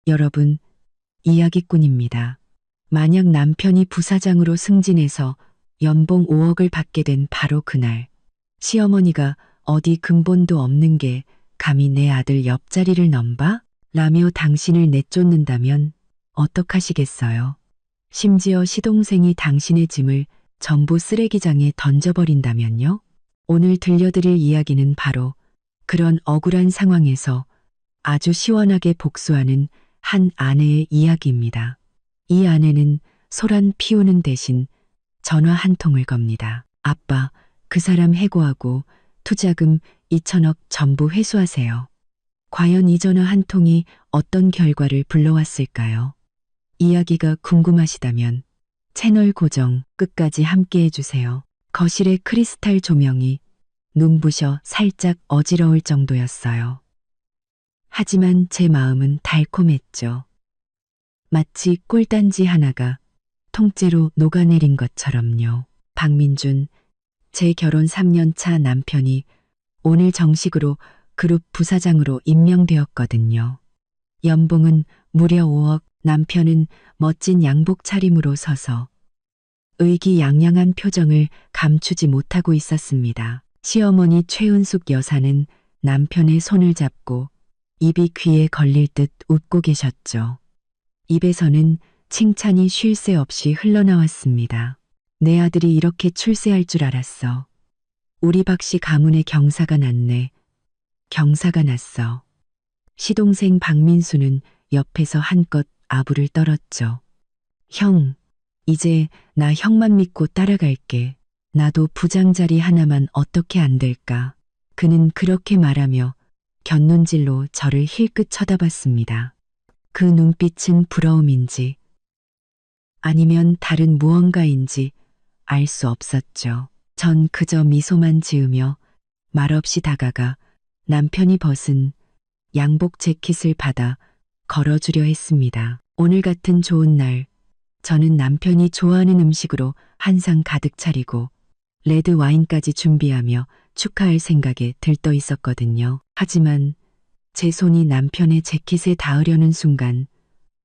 여러분, 이야기꾼입니다. 만약 남편이 부사장으로 승진해서 연봉 5억을 받게 된 바로 그날, 시어머니가 어디 근본도 없는 게 감히 내 아들 옆자리를 넘봐? 라며 당신을 내쫓는다면 어떡하시겠어요? 심지어 시동생이 당신의 짐을 전부 쓰레기장에 던져버린다면요? 오늘 들려드릴 이야기는 바로 그런 억울한 상황에서 아주 시원하게 복수하는 한 아내의 이야기입니다. 이 아내는 소란 피우는 대신 전화 한 통을 겁니다. 아빠, 그 사람 해고하고 투자금 2천억 전부 회수하세요. 과연 이 전화 한 통이 어떤 결과를 불러왔을까요? 이야기가 궁금하시다면 채널 고정 끝까지 함께 해주세요. 거실의 크리스탈 조명이 눈부셔 살짝 어지러울 정도였어요. 하지만 제 마음은 달콤했죠. 마치 꿀단지 하나가 통째로 녹아내린 것처럼요. 박민준, 제 결혼 3년 차 남편이 오늘 정식으로 그룹 부사장으로 임명되었거든요. 연봉은 무려 5억, 남편은 멋진 양복 차림으로 서서 의기양양한 표정을 감추지 못하고 있었습니다. 시어머니 최은숙 여사는 남편의 손을 잡고 입이 귀에 걸릴 듯 웃고 계셨죠. 입에서는 칭찬이 쉴 새 없이 흘러나왔습니다. 내 아들이 이렇게 출세할 줄 알았어. 우리 박씨 가문의 경사가 났네. 경사가 났어. 시동생 박민수는 옆에서 한껏 아부를 떨었죠. 형, 이제 나 형만 믿고 따라갈게. 나도 부장 자리 하나만 어떻게 안 될까. 그는 그렇게 말하며 곁눈질로 저를 힐끗 쳐다봤습니다. 그 눈빛은 부러움인지 아니면 다른 무언가인지 알 수 없었죠. 전 그저 미소만 지으며 말없이 다가가 남편이 벗은 양복 재킷을 받아 걸어주려 했습니다. 오늘 같은 좋은 날, 저는 남편이 좋아하는 음식으로 한상 가득 차리고 레드 와인까지 준비하며 축하할 생각에 들떠 있었거든요. 하지만 제 손이 남편의 재킷에 닿으려는 순간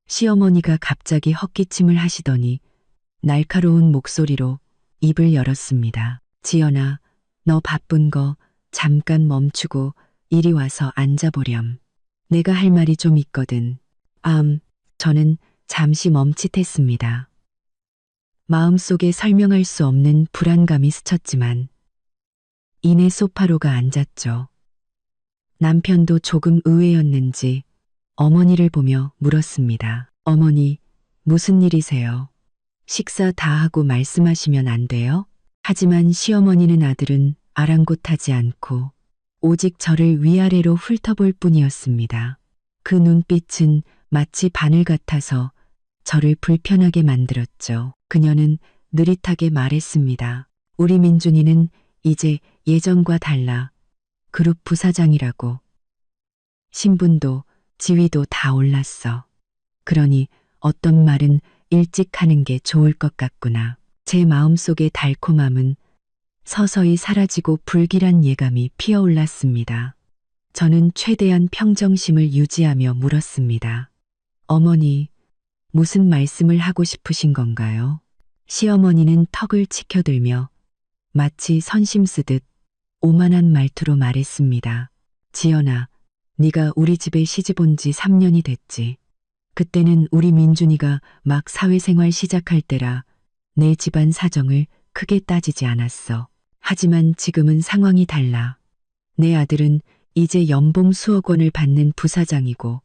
시어머니가 갑자기 헛기침을 하시더니 날카로운 목소리로 입을 열었습니다. 지연아, 너 바쁜 거 잠깐 멈추고 이리 와서 앉아보렴. 내가 할 말이 좀 있거든. 저는 잠시 멈칫했습니다. 마음속에 설명할 수 없는 불안감이 스쳤지만 이내 소파로가 앉았죠. 남편도 조금 의외였는지 어머니를 보며 물었습니다. 어머니, 무슨 일이세요? 식사 다 하고 말씀하시면 안 돼요? 하지만 시어머니는 아들은 아랑곳하지 않고 오직 저를 위아래로 훑어볼 뿐이었습니다. 그 눈빛은 마치 바늘 같아서 저를 불편하게 만들었죠. 그녀는 느릿하게 말했습니다. 우리 민준이는 이제 예전과 달라. 그룹 부사장이라고. 신분도 지위도 다 올랐어. 그러니 어떤 말은 일찍 하는 게 좋을 것 같구나. 제 마음속의 달콤함은 서서히 사라지고 불길한 예감이 피어올랐습니다. 저는 최대한 평정심을 유지하며 물었습니다. 어머니, 무슨 말씀을 하고 싶으신 건가요? 시어머니는 턱을 치켜들며 마치 선심 쓰듯 오만한 말투로 말했습니다. 지연아, 네가 우리 집에 시집 온 지 3년이 됐지. 그때는 우리 민준이가 막 사회생활 시작할 때라 내 집안 사정을 크게 따지지 않았어. 하지만 지금은 상황이 달라. 내 아들은 이제 연봉 수억 원을 받는 부사장이고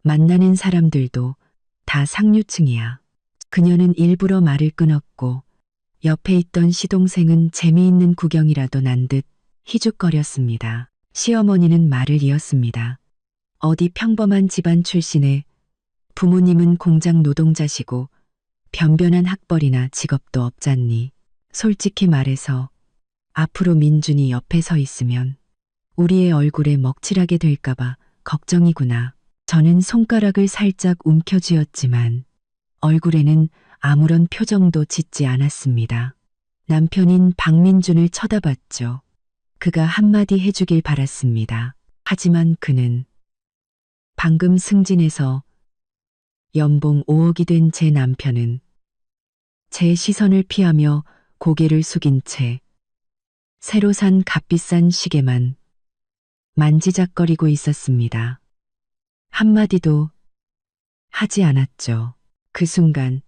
만나는 사람들도 다 상류층이야. 그녀는 일부러 말을 끊었고 옆에 있던 시동생은 재미있는 구경이라도 난 듯 희죽거렸습니다. 시어머니는 말을 이었습니다. 어디 평범한 집안 출신의 부모님은 공장 노동자시고 변변한 학벌이나 직업도 없잖니. 솔직히 말해서 앞으로 민준이 옆에 서 있으면 우리의 얼굴에 먹칠하게 될까봐 걱정이구나. 저는 손가락을 살짝 움켜쥐었지만 얼굴에는 아무런 표정도 짓지 않았습니다. 남편인 박민준을 쳐다봤죠. 그가 한마디 해주길 바랐습니다. 하지만 그는 방금 승진해서 연봉 5억이 된 제 남편은 제 시선을 피하며 고개를 숙인 채 새로 산 값비싼 시계만 만지작거리고 있었습니다. 한마디도 하지 않았죠. 그 순간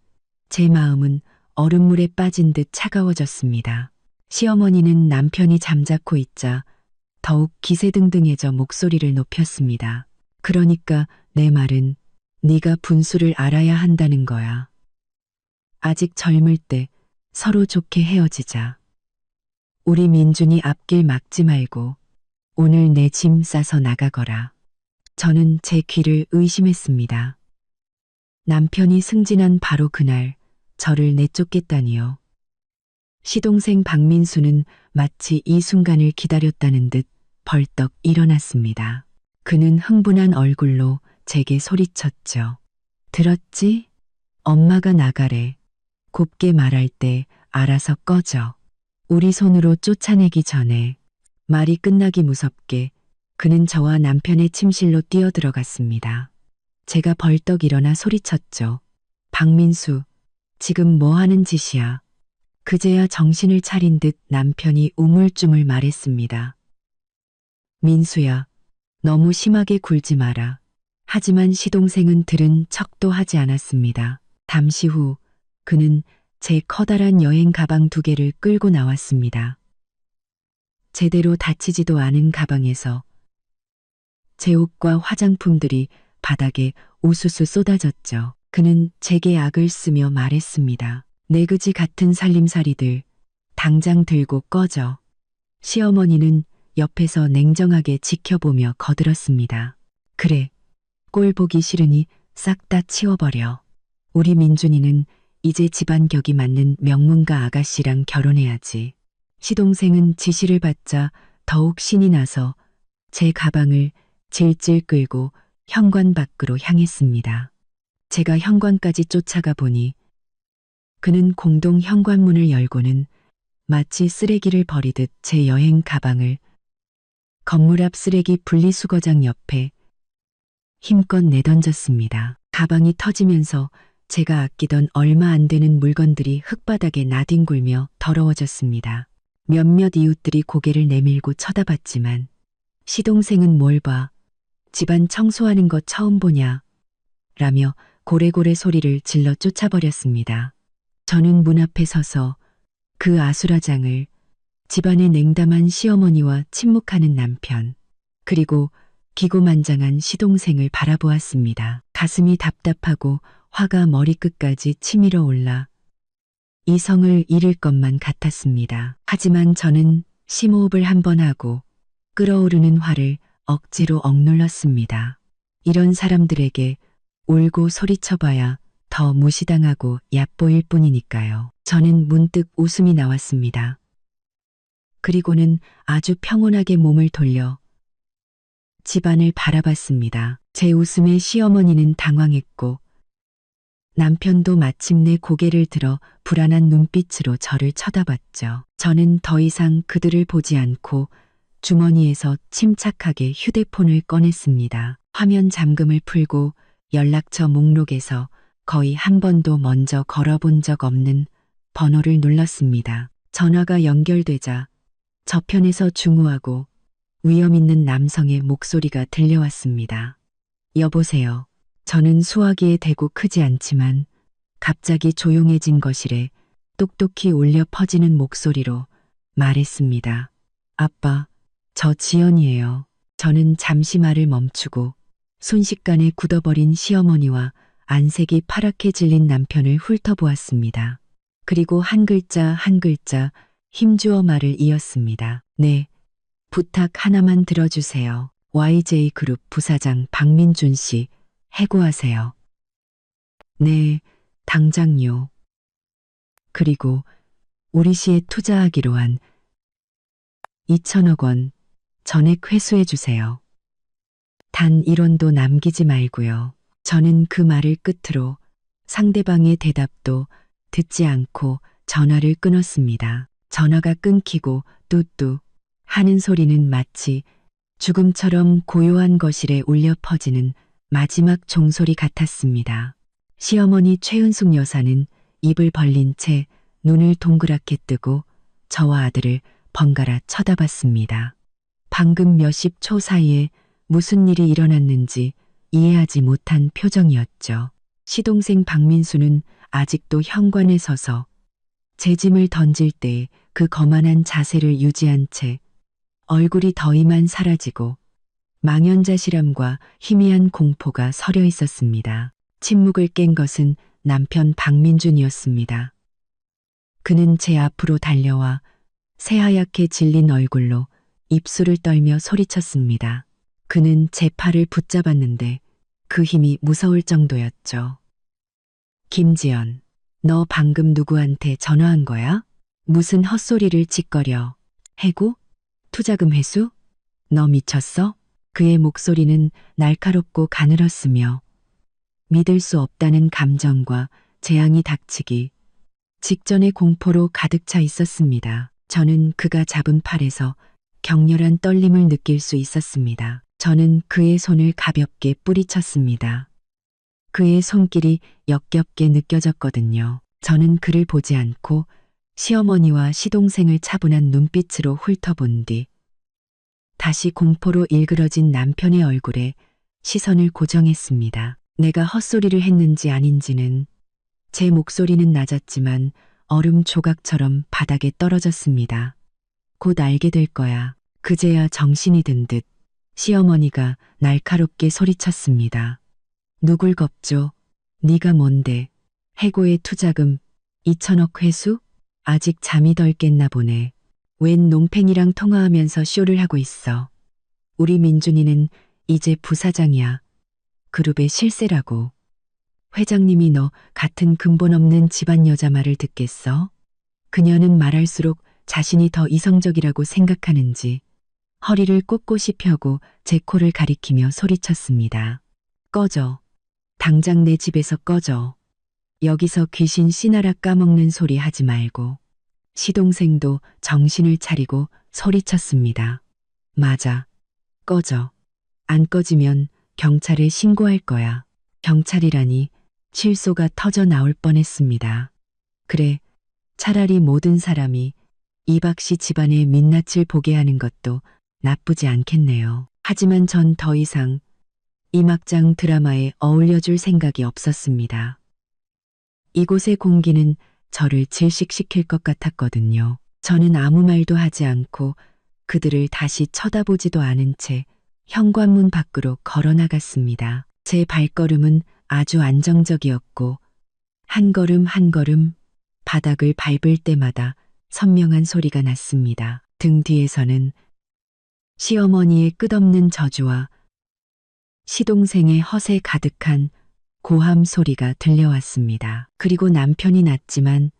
제 마음은 얼음물에 빠진 듯 차가워졌습니다. 시어머니는 남편이 잠자코 있자 더욱 기세등등해져 목소리를 높였습니다. 그러니까 내 말은 네가 분수를 알아야 한다는 거야. 아직 젊을 때 서로 좋게 헤어지자. 우리 민준이 앞길 막지 말고 오늘 내 짐 싸서 나가거라. 저는 제 귀를 의심했습니다. 남편이 승진한 바로 그날 저를 내쫓겠다니요. 시동생 박민수는 마치 이 순간을 기다렸다는 듯 벌떡 일어났습니다. 그는 흥분한 얼굴로 제게 소리쳤죠. 들었지? 엄마가 나가래. 곱게 말할 때 알아서 꺼져. 우리 손으로 쫓아내기 전에. 말이 끝나기 무섭게 그는 저와 남편의 침실로 뛰어들어갔습니다. 제가 벌떡 일어나 소리쳤죠. 박민수, 지금 뭐 하는 짓이야? 그제야 정신을 차린 듯 남편이 우물쭈물 말했습니다. 민수야, 너무 심하게 굴지 마라. 하지만 시동생은 들은 척도 하지 않았습니다. 잠시 후 그는 제 커다란 여행 가방 2개를 끌고 나왔습니다. 제대로 닫히지도 않은 가방에서 제 옷과 화장품들이 바닥에 우수수 쏟아졌죠. 그는 제게 악을 쓰며 말했습니다. 내 그지 같은 살림살이들, 당장 들고 꺼져. 시어머니는 옆에서 냉정하게 지켜보며 거들었습니다. 그래, 꼴 보기 싫으니 싹 다 치워버려. 우리 민준이는 이제 집안 격이 맞는 명문가 아가씨랑 결혼해야지. 시동생은 지시를 받자 더욱 신이 나서 제 가방을 질질 끌고 현관 밖으로 향했습니다. 제가 현관까지 쫓아가 보니 그는 공동 현관문을 열고는 마치 쓰레기를 버리듯 제 여행 가방을 건물 앞 쓰레기 분리수거장 옆에 힘껏 내던졌습니다. 가방이 터지면서 제가 아끼던 얼마 안 되는 물건들이 흙바닥에 나뒹굴며 더러워졌습니다. 몇몇 이웃들이 고개를 내밀고 쳐다봤지만 시동생은 뭘 봐. 집안 청소하는 거 처음 보냐. 라며 고래고래 소리를 질러 쫓아버렸습니다. 저는 문 앞에 서서 그 아수라장을, 집안의 냉담한 시어머니와 침묵하는 남편, 그리고 기고만장한 시동생을 바라보았습니다. 가슴이 답답하고 화가 머리끝까지 치밀어 올라 이성을 잃을 것만 같았습니다. 하지만 저는 심호흡을 한 번 하고 끓어오르는 화를 억지로 억눌렀습니다. 이런 사람들에게 울고 소리쳐봐야 더 무시당하고 얕보일 뿐이니까요. 저는 문득 웃음이 나왔습니다. 그리고는 아주 평온하게 몸을 돌려 집안을 바라봤습니다. 제 웃음에 시어머니는 당황했고 남편도 마침내 고개를 들어 불안한 눈빛으로 저를 쳐다봤죠. 저는 더 이상 그들을 보지 않고 주머니에서 침착하게 휴대폰을 꺼냈습니다. 화면 잠금을 풀고 연락처 목록에서 거의 한 번도 먼저 걸어본 적 없는 번호를 눌렀습니다. 전화가 연결되자 저편에서 중후하고 위험 있는 남성의 목소리가 들려왔습니다. 여보세요. 저는 수화기에 대고 크지 않지만 갑자기 조용해진 거실에 똑똑히 울려 퍼지는 목소리로 말했습니다. 아빠, 저 지연이에요. 저는 잠시 말을 멈추고 순식간에 굳어버린 시어머니와 안색이 파랗게 질린 남편을 훑어보았습니다. 그리고 한 글자 한 글자 힘주어 말을 이었습니다. 네, 부탁 하나만 들어주세요. YJ그룹 부사장 박민준 씨, 해고하세요. 네, 당장요. 그리고 우리 시에 투자하기로 한 2천억 원 전액 회수해 주세요. 단 1원도 남기지 말고요. 저는 그 말을 끝으로 상대방의 대답도 듣지 않고 전화를 끊었습니다. 전화가 끊기고 뚜뚜 하는 소리는 마치 죽음처럼 고요한 거실에 울려 퍼지는 마지막 종소리 같았습니다. 시어머니 최은숙 여사는 입을 벌린 채 눈을 동그랗게 뜨고 저와 아들을 번갈아 쳐다봤습니다. 방금 몇십 초 사이에 무슨 일이 일어났는지 이해하지 못한 표정이었죠. 시동생 박민수는 아직도 현관에 서서 제 짐을 던질 때 그 거만한 자세를 유지한 채 얼굴이 더 이만 사라지고 망연자실함과 희미한 공포가 서려 있었습니다. 침묵을 깬 것은 남편 박민준이었습니다. 그는 제 앞으로 달려와 새하얗게 질린 얼굴로 입술을 떨며 소리쳤습니다. 그는 제 팔을 붙잡았는데 그 힘이 무서울 정도였죠. 김지연, 너 방금 누구한테 전화한 거야? 무슨 헛소리를 짓거려. 해고? 투자금 회수? 너 미쳤어? 그의 목소리는 날카롭고 가늘었으며 믿을 수 없다는 감정과 재앙이 닥치기 직전의 공포로 가득 차 있었습니다. 저는 그가 잡은 팔에서 격렬한 떨림을 느낄 수 있었습니다. 저는 그의 손을 가볍게 뿌리쳤습니다. 그의 손길이 역겹게 느껴졌거든요. 저는 그를 보지 않고 시어머니와 시동생을 차분한 눈빛으로 훑어본 뒤 다시 공포로 일그러진 남편의 얼굴에 시선을 고정했습니다. 내가 헛소리를 했는지 아닌지는 제 목소리는 낮았지만 얼음 조각처럼 바닥에 떨어졌습니다. 곧 알게 될 거야. 그제야 정신이 든 듯 시어머니가 날카롭게 소리쳤습니다. 누굴 겁줘? 네가 뭔데? 해고의 투자금 2천억 회수? 아직 잠이 덜 깼나 보네. 웬 농팽이랑 통화하면서 쇼를 하고 있어. 우리 민준이는 이제 부사장이야. 그룹의 실세라고. 회장님이 너 같은 근본 없는 집안 여자 말을 듣겠어? 그녀는 말할수록 자신이 더 이성적이라고 생각하는지 허리를 꼿꼿이 펴고 제 코를 가리키며 소리쳤습니다. 꺼져. 당장 내 집에서 꺼져. 여기서 귀신 씨나라 까먹는 소리 하지 말고. 시동생도 정신을 차리고 소리쳤습니다. 맞아. 꺼져. 안 꺼지면 경찰에 신고할 거야. 경찰이라니 실소가 터져 나올 뻔했습니다. 그래, 차라리 모든 사람이 이박 씨 집안의 민낯을 보게 하는 것도 나쁘지 않겠네요. 하지만 전 더 이상 이 막장 드라마에 어울려줄 생각이 없었습니다. 이곳의 공기는 저를 질식시킬 것 같았거든요. 저는 아무 말도 하지 않고 그들을 다시 쳐다보지도 않은 채 현관문 밖으로 걸어 나갔습니다. 제 발걸음은 아주 안정적이었고 한 걸음 한 걸음 바닥을 밟을 때마다 선명한 소리가 났습니다. 등 뒤에서는 시어머니의 끝없는 저주와 시동생의 허세 가득한 고함 소리가 들려왔습니다. 그리고 남편이 낮지만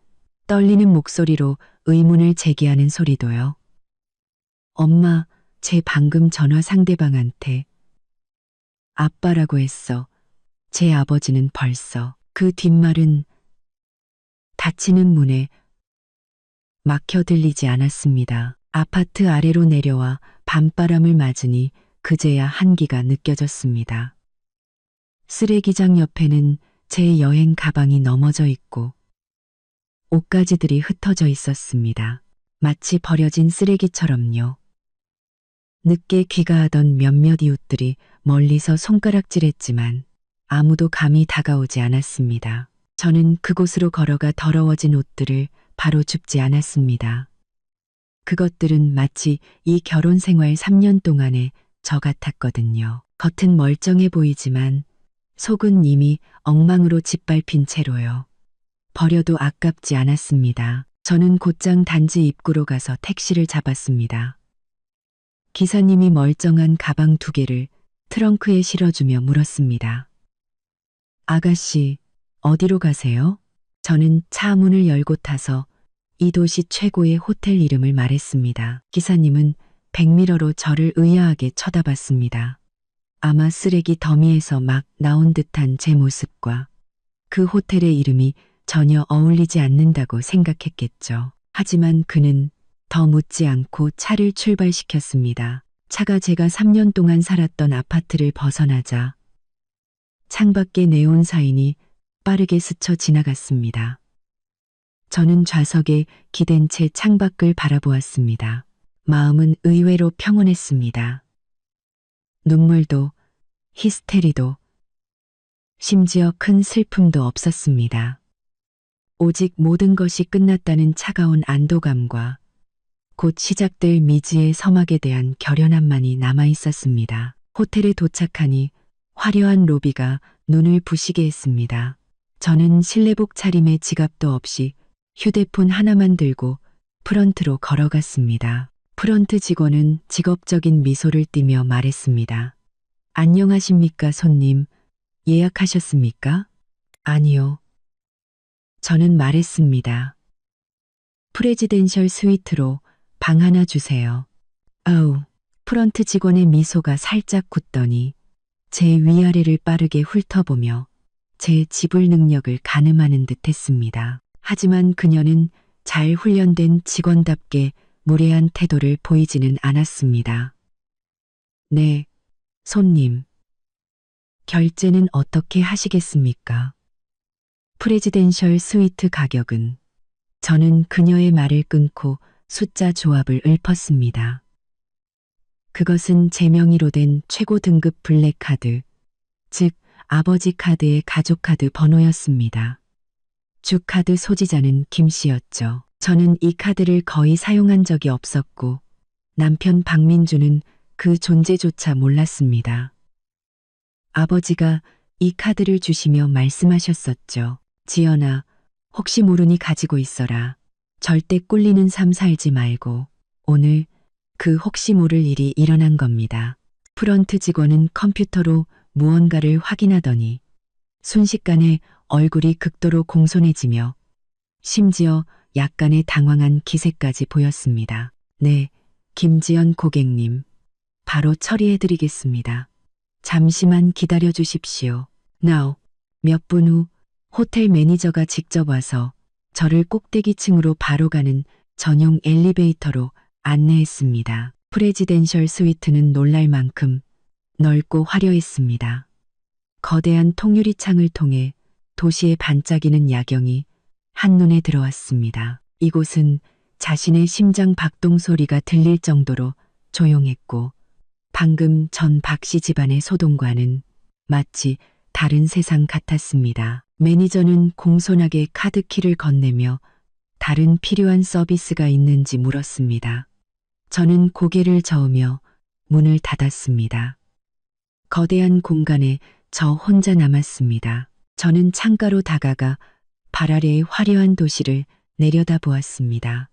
떨리는 목소리로 의문을 제기하는 소리도요. 엄마, 제 방금 전화 상대방한테 아빠라고 했어. 제 아버지는 벌써. 그 뒷말은 닫히는 문에 막혀 들리지 않았습니다. 아파트 아래로 내려와 밤바람을 맞으니 그제야 한기가 느껴졌습니다. 쓰레기장 옆에는 제 여행 가방이 넘어져 있고 옷가지들이 흩어져 있었습니다. 마치 버려진 쓰레기처럼요. 늦게 귀가하던 몇몇 이웃들이 멀리서 손가락질했지만 아무도 감히 다가오지 않았습니다. 저는 그곳으로 걸어가 더러워진 옷들을 바로 줍지 않았습니다. 그것들은 마치 이 결혼 생활 3년 동안의 저 같았거든요. 겉은 멀쩡해 보이지만 속은 이미 엉망으로 짓밟힌 채로요. 버려도 아깝지 않았습니다. 저는 곧장 단지 입구로 가서 택시를 잡았습니다. 기사님이 멀쩡한 가방 2개를 트렁크에 실어주며 물었습니다. 아가씨, 어디로 가세요? 저는 차 문을 열고 타서 이 도시 최고의 호텔 이름을 말했습니다. 기사님은 백미러로 저를 의아하게 쳐다봤습니다. 아마 쓰레기 더미에서 막 나온 듯한 제 모습과 그 호텔의 이름이 전혀 어울리지 않는다고 생각했겠죠. 하지만 그는 더 묻지 않고 차를 출발시켰습니다. 차가 제가 3년 동안 살았던 아파트를 벗어나자 창밖에 네온 사인이 빠르게 스쳐 지나갔습니다. 저는 좌석에 기댄 채 창밖을 바라보았습니다. 마음은 의외로 평온했습니다. 눈물도, 히스테리도, 심지어 큰 슬픔도 없었습니다. 오직 모든 것이 끝났다는 차가운 안도감과 곧 시작될 미지의 서막에 대한 결연함만이 남아 있었습니다. 호텔에 도착하니 화려한 로비가 눈을 부시게 했습니다. 저는 실내복 차림에 지갑도 없이 휴대폰 하나만 들고 프런트로 걸어갔습니다. 프런트 직원은 직업적인 미소를 띠며 말했습니다. 안녕하십니까, 손님. 예약하셨습니까? 아니요. 저는 말했습니다. 프레지덴셜 스위트로 방 하나 주세요. 아우, 프런트 직원의 미소가 살짝 굳더니 제 위아래를 빠르게 훑어보며 제 지불 능력을 가늠하는 듯 했습니다. 하지만 그녀는 잘 훈련된 직원답게 무례한 태도를 보이지는 않았습니다. 네, 손님. 결제는 어떻게 하시겠습니까? 프레지덴셜 스위트 가격은. 저는 그녀의 말을 끊고 숫자 조합을 읊었습니다. 그것은 제 명의로 된 최고 등급 블랙카드, 즉 아버지 카드의 가족 카드 번호였습니다. 주 카드 소지자는 김 씨였죠. 저는 이 카드를 거의 사용한 적이 없었고 남편 박민주는 그 존재조차 몰랐습니다. 아버지가 이 카드를 주시며 말씀하셨었죠. 지연아, 혹시 모르니 가지고 있어라. 절대 꿀리는 삶 살지 말고. 오늘 그 혹시 모를 일이 일어난 겁니다. 프런트 직원은 컴퓨터로 무언가를 확인하더니 순식간에 얼굴이 극도로 공손해지며 심지어 약간의 당황한 기색까지 보였습니다. 네, 김지연 고객님. 바로 처리해드리겠습니다. 잠시만 기다려 주십시오. Now. 몇 분 후 호텔 매니저가 직접 와서 저를 꼭대기층으로 바로 가는 전용 엘리베이터로 안내했습니다. 프레지덴셜 스위트는 놀랄 만큼 넓고 화려했습니다. 거대한 통유리 창을 통해 도시의 반짝이는 야경이 한눈에 들어왔습니다. 이곳은 자신의 심장 박동 소리가 들릴 정도로 조용했고 방금 전 박씨 집안의 소동과는 마치 다른 세상 같았습니다. 매니저는 공손하게 카드키를 건네며 다른 필요한 서비스가 있는지 물었습니다. 저는 고개를 저으며 문을 닫았습니다. 거대한 공간에 저 혼자 남았습니다. 저는 창가로 다가가 발 아래의 화려한 도시를 내려다보았습니다.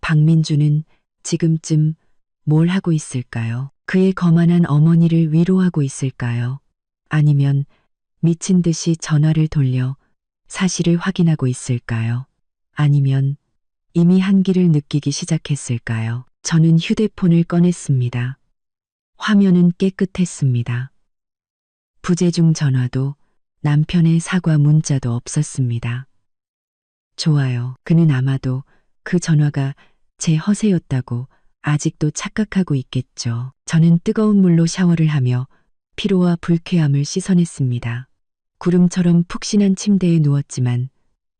박민주는 지금쯤 뭘 하고 있을까요? 그의 거만한 어머니를 위로하고 있을까요? 아니면 미친 듯이 전화를 돌려 사실을 확인하고 있을까요? 아니면 이미 한기를 느끼기 시작했을까요? 저는 휴대폰을 꺼냈습니다. 화면은 깨끗했습니다. 부재중 전화도 남편의 사과 문자도 없었습니다. 좋아요. 그는 아마도 그 전화가 제 허세였다고 아직도 착각하고 있겠죠. 저는 뜨거운 물로 샤워를 하며 피로와 불쾌함을 씻어냈습니다. 구름처럼 푹신한 침대에 누웠지만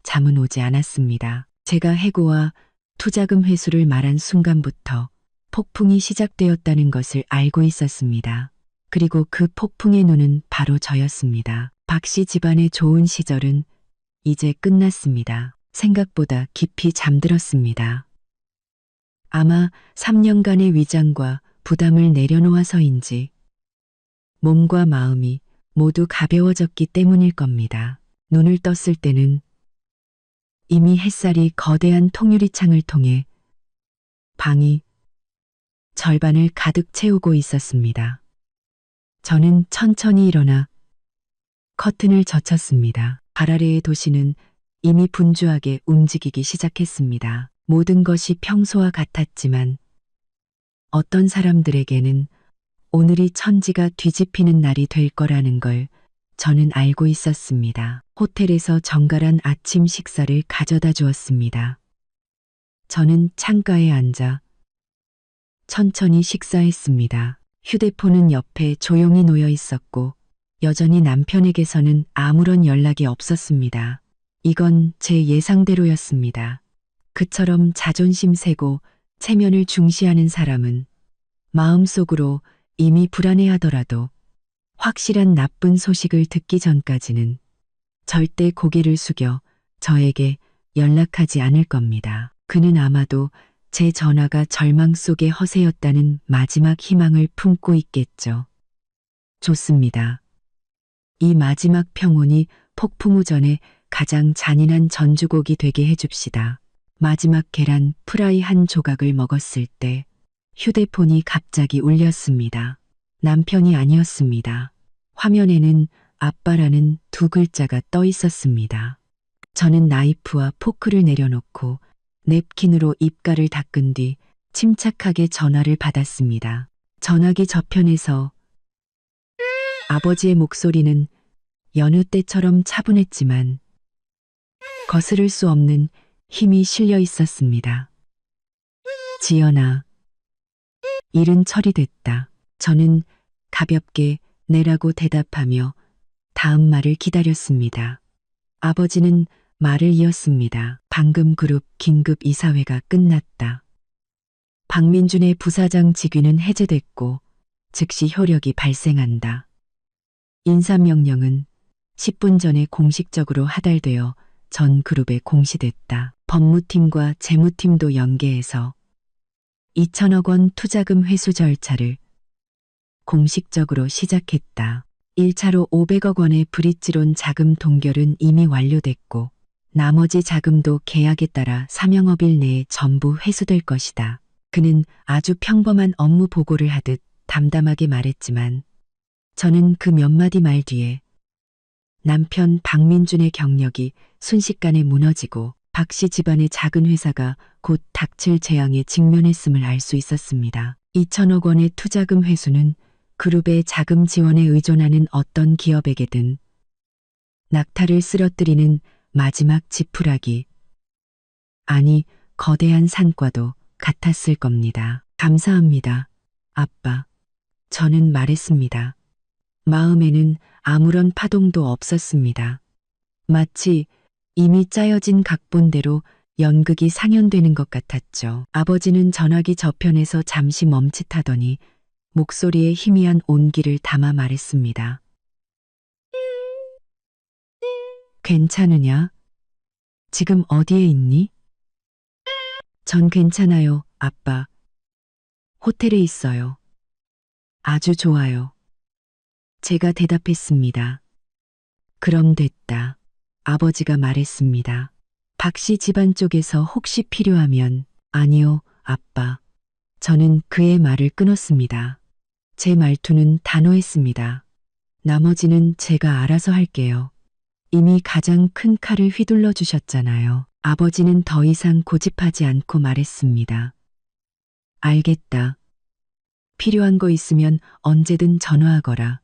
잠은 오지 않았습니다. 제가 해고와 투자금 회수를 말한 순간부터 폭풍이 시작되었다는 것을 알고 있었습니다. 그리고 그 폭풍의 눈은 바로 저였습니다. 박씨 집안의 좋은 시절은 이제 끝났습니다. 생각보다 깊이 잠들었습니다. 아마 3년간의 위장과 부담을 내려놓아서인지 몸과 마음이 모두 가벼워졌기 때문일 겁니다. 눈을 떴을 때는 이미 햇살이 거대한 통유리 창을 통해 방이 절반을 가득 채우고 있었습니다. 저는 천천히 일어나 커튼을 젖혔습니다. 발 아래의 도시는 이미 분주하게 움직이기 시작했습니다. 모든 것이 평소와 같았지만 어떤 사람들에게는 오늘이 천지가 뒤집히는 날이 될 거라는 걸 저는 알고 있었습니다. 호텔에서 정갈한 아침 식사를 가져다 주었습니다. 저는 창가에 앉아 천천히 식사했습니다. 휴대폰은 옆에 조용히 놓여 있었고 여전히 남편에게서는 아무런 연락이 없었습니다. 이건 제 예상대로였습니다. 그처럼 자존심 세고 체면을 중시하는 사람은 마음속으로 이미 불안해하더라도 확실한 나쁜 소식을 듣기 전까지는 절대 고개를 숙여 저에게 연락하지 않을 겁니다. 그는 아마도 제 전화가 절망 속의 허세였다는 마지막 희망을 품고 있겠죠. 좋습니다. 이 마지막 평온이 폭풍 후 전에 가장 잔인한 전주곡이 되게 해줍시다. 마지막 계란 프라이 한 조각을 먹었을 때 휴대폰이 갑자기 울렸습니다. 남편이 아니었습니다. 화면에는 아빠라는 두 글자가 떠 있었습니다. 저는 나이프와 포크를 내려놓고 냅킨으로 입가를 닦은 뒤 침착하게 전화를 받았습니다. 전화기 저편에서 아버지의 목소리는 여느 때처럼 차분했지만 거스를 수 없는 힘이 실려 있었습니다. 지연아, 일은 처리됐다. 저는 가볍게 네라고 대답하며 다음 말을 기다렸습니다. 아버지는 말을 이었습니다. 방금 그룹 긴급 이사회가 끝났다. 박민준의 부사장 직위는 해제됐고 즉시 효력이 발생한다. 인사명령은 10분 전에 공식적으로 하달되어 전 그룹에 공시됐다. 법무팀과 재무팀도 연계해서 2천억 원 투자금 회수 절차를 공식적으로 시작했다. 1차로 500억 원의 브릿지론 자금 동결은 이미 완료됐고 나머지 자금도 계약에 따라 사명업일 내에 전부 회수될 것이다. 그는 아주 평범한 업무 보고를 하듯 담담하게 말했지만 저는 그 몇 마디 말 뒤에 남편 박민준의 경력이 순식간에 무너지고 박 씨 집안의 작은 회사가 곧 닥칠 재앙에 직면했음을 알 수 있었습니다. 2천억 원의 투자금 회수는 그룹의 자금 지원에 의존하는 어떤 기업에게든 낙타를 쓰러뜨리는 마지막 지푸라기, 아니 거대한 산과도 같았을 겁니다. 감사합니다, 아빠. 저는 말했습니다. 마음에는 아무런 파동도 없었습니다. 마치 이미 짜여진 각본대로 연극이 상연되는 것 같았죠. 아버지는 전화기 저편에서 잠시 멈칫하더니 목소리에 희미한 온기를 담아 말했습니다. 괜찮으냐? 지금 어디에 있니? 전 괜찮아요, 아빠. 호텔에 있어요. 아주 좋아요. 제가 대답했습니다. 그럼 됐다. 아버지가 말했습니다. 박 씨 집안 쪽에서 혹시 필요하면, 아니요, 아빠. 저는 그의 말을 끊었습니다. 제 말투는 단호했습니다. 나머지는 제가 알아서 할게요. 이미 가장 큰 칼을 휘둘러 주셨잖아요. 아버지는 더 이상 고집하지 않고 말했습니다. 알겠다. 필요한 거 있으면 언제든 전화하거라.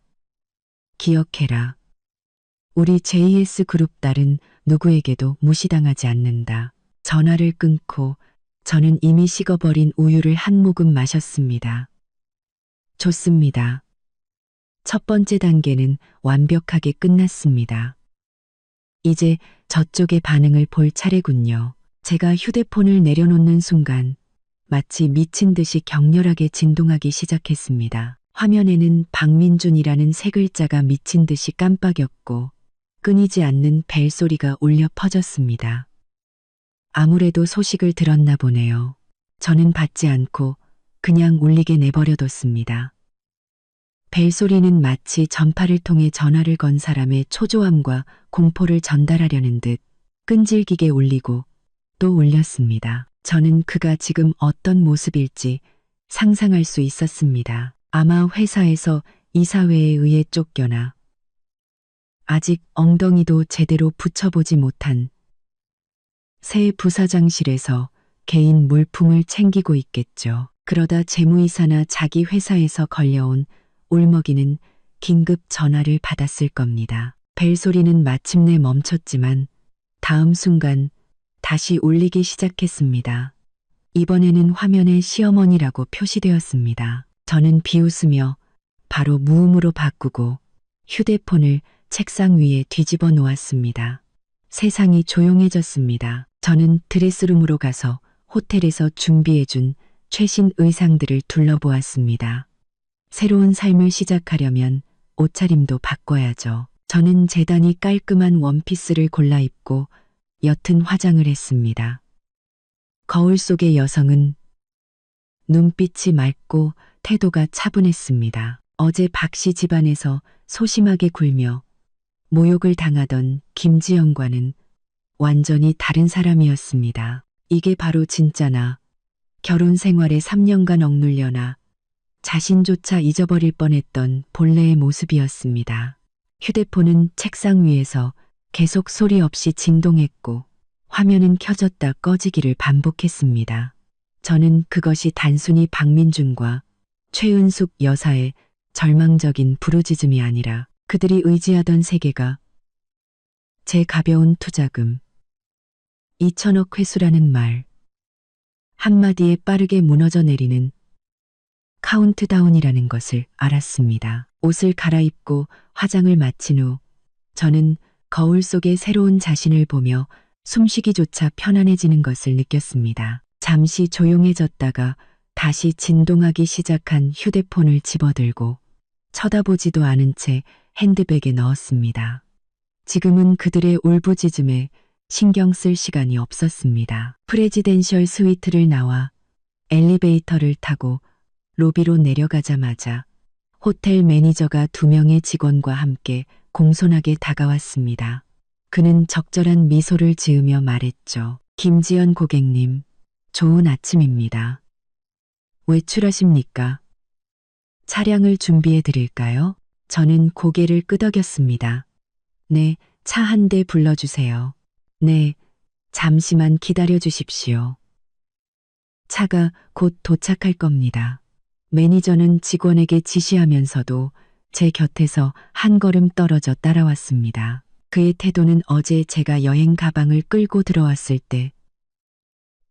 기억해라. 우리 JS 그룹 딸은 누구에게도 무시당하지 않는다. 전화를 끊고 저는 이미 식어버린 우유를 한 모금 마셨습니다. 좋습니다. 첫 번째 단계는 완벽하게 끝났습니다. 이제 저쪽의 반응을 볼 차례군요. 제가 휴대폰을 내려놓는 순간 마치 미친 듯이 격렬하게 진동하기 시작했습니다. 화면에는 박민준이라는 세 글자가 미친 듯이 깜빡였고 끊이지 않는 벨소리가 울려 퍼졌습니다. 아무래도 소식을 들었나 보네요. 저는 받지 않고 그냥 울리게 내버려뒀습니다. 벨소리는 마치 전파를 통해 전화를 건 사람의 초조함과 공포를 전달하려는 듯 끈질기게 울리고 또 울렸습니다. 저는 그가 지금 어떤 모습일지 상상할 수 있었습니다. 아마 회사에서 이사회에 의해 쫓겨나 아직 엉덩이도 제대로 붙여보지 못한 새 부사장실에서 개인 물품을 챙기고 있겠죠. 그러다 재무이사나 자기 회사에서 걸려온 울먹이는 긴급 전화를 받았을 겁니다. 벨소리는 마침내 멈췄지만 다음 순간 다시 울리기 시작했습니다. 이번에는 화면에 시어머니라고 표시되었습니다. 저는 비웃으며 바로 무음으로 바꾸고 휴대폰을 책상 위에 뒤집어 놓았습니다. 세상이 조용해졌습니다. 저는 드레스룸으로 가서 호텔에서 준비해준 최신 의상들을 둘러보았습니다. 새로운 삶을 시작하려면 옷차림도 바꿔야죠. 저는 재단이 깔끔한 원피스를 골라 입고 옅은 화장을 했습니다. 거울 속의 여성은 눈빛이 맑고 태도가 차분했습니다. 어제 박씨 집안에서 소심하게 굴며 모욕을 당하던 김지영과는 완전히 다른 사람이었습니다. 이게 바로 진짜나 결혼 생활에 3년간 억눌려나 자신조차 잊어버릴 뻔했던 본래의 모습이었습니다. 휴대폰은 책상 위에서 계속 소리 없이 진동했고 화면은 켜졌다 꺼지기를 반복했습니다. 저는 그것이 단순히 박민준과 최은숙 여사의 절망적인 부르짖음이 아니라 그들이 의지하던 세계가 제 가벼운 투자금 2천억 회수라는 말 한마디에 빠르게 무너져 내리는 카운트다운이라는 것을 알았습니다. 옷을 갈아입고 화장을 마친 후 저는 거울 속의 새로운 자신을 보며 숨쉬기조차 편안해지는 것을 느꼈습니다. 잠시 조용해졌다가 다시 진동하기 시작한 휴대폰을 집어들고 쳐다보지도 않은 채 핸드백에 넣었습니다. 지금은 그들의 울부짖음에 신경 쓸 시간이 없었습니다. 프레지덴셜 스위트를 나와 엘리베이터를 타고 로비로 내려가자마자 호텔 매니저가 2명의 직원과 함께 공손하게 다가왔습니다. 그는 적절한 미소를 지으며 말했죠. 김지연 고객님, 좋은 아침입니다. 외출하십니까? 차량을 준비해 드릴까요? 저는 고개를 끄덕였습니다. 네, 차 한 대 불러주세요. 네, 잠시만 기다려 주십시오. 차가 곧 도착할 겁니다. 매니저는 직원에게 지시하면서도 제 곁에서 한 걸음 떨어져 따라왔습니다. 그의 태도는 어제 제가 여행 가방을 끌고 들어왔을 때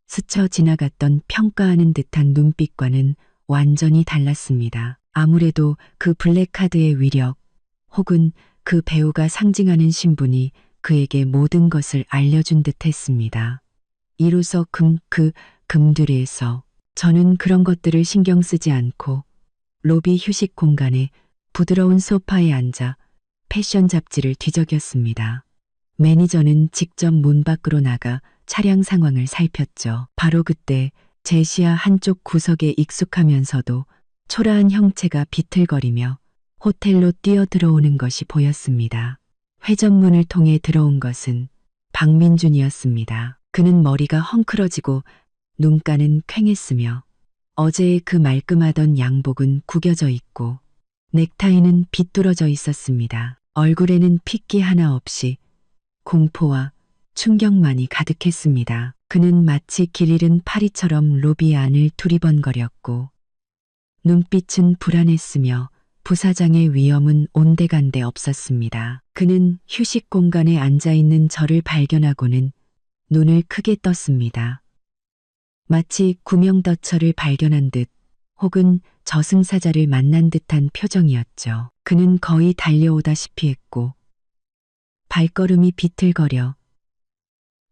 스쳐 지나갔던 평가하는 듯한 눈빛과는 완전히 달랐습니다. 아무래도 그 블랙카드의 위력 혹은 그 배우가 상징하는 신분이 그에게 모든 것을 알려준 듯 했습니다. 이로써 금두리에서 저는 그런 것들을 신경 쓰지 않고 로비 휴식 공간에 부드러운 소파에 앉아 패션 잡지를 뒤적였습니다. 매니저는 직접 문 밖으로 나가 차량 상황을 살폈죠. 바로 그때 제 시야 한쪽 구석에 익숙하면서도 초라한 형체가 비틀거리며 호텔로 뛰어 들어오는 것이 보였습니다. 회전문을 통해 들어온 것은 박민준이었습니다. 그는 머리가 헝클어지고 눈가는 퀭했으며 어제의 그 말끔하던 양복은 구겨져 있고 넥타이는 비뚤어져 있었습니다. 얼굴에는 핏기 하나 없이 공포와 충격만이 가득했습니다. 그는 마치 길 잃은 파리처럼 로비 안을 두리번거렸고 눈빛은 불안했으며 부사장의 위험은 온데간데 없었습니다. 그는 휴식 공간에 앉아있는 저를 발견하고는 눈을 크게 떴습니다. 마치 구명더처를 발견한 듯 혹은 저승사자를 만난 듯한 표정이었죠. 그는 거의 달려오다시피 했고 발걸음이 비틀거려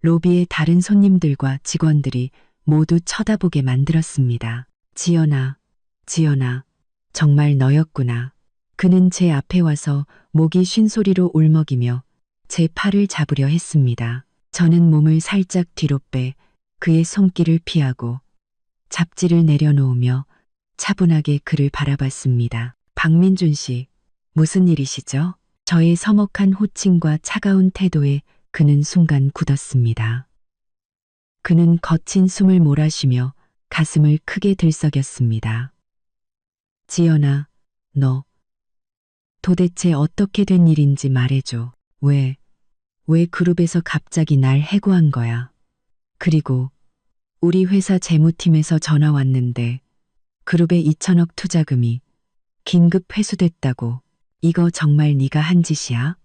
로비의 다른 손님들과 직원들이 모두 쳐다보게 만들었습니다. 지연아, 지연아, 정말 너였구나. 그는 제 앞에 와서 목이 쉰 소리로 울먹이며 제 팔을 잡으려 했습니다. 저는 몸을 살짝 뒤로 빼 그의 손길을 피하고 잡지를 내려놓으며 차분하게 그를 바라봤습니다. 박민준 씨, 무슨 일이시죠? 저의 서먹한 호칭과 차가운 태도에 그는 순간 굳었습니다. 그는 거친 숨을 몰아쉬며 가슴을 크게 들썩였습니다. 지연아, 너 도대체 어떻게 된 일인지 말해줘. 왜 그룹에서 갑자기 날 해고한 거야? 그리고 우리 회사 재무팀에서 전화 왔는데 그룹의 2천억 투자금이 긴급 회수됐다고. 이거 정말 네가 한 짓이야?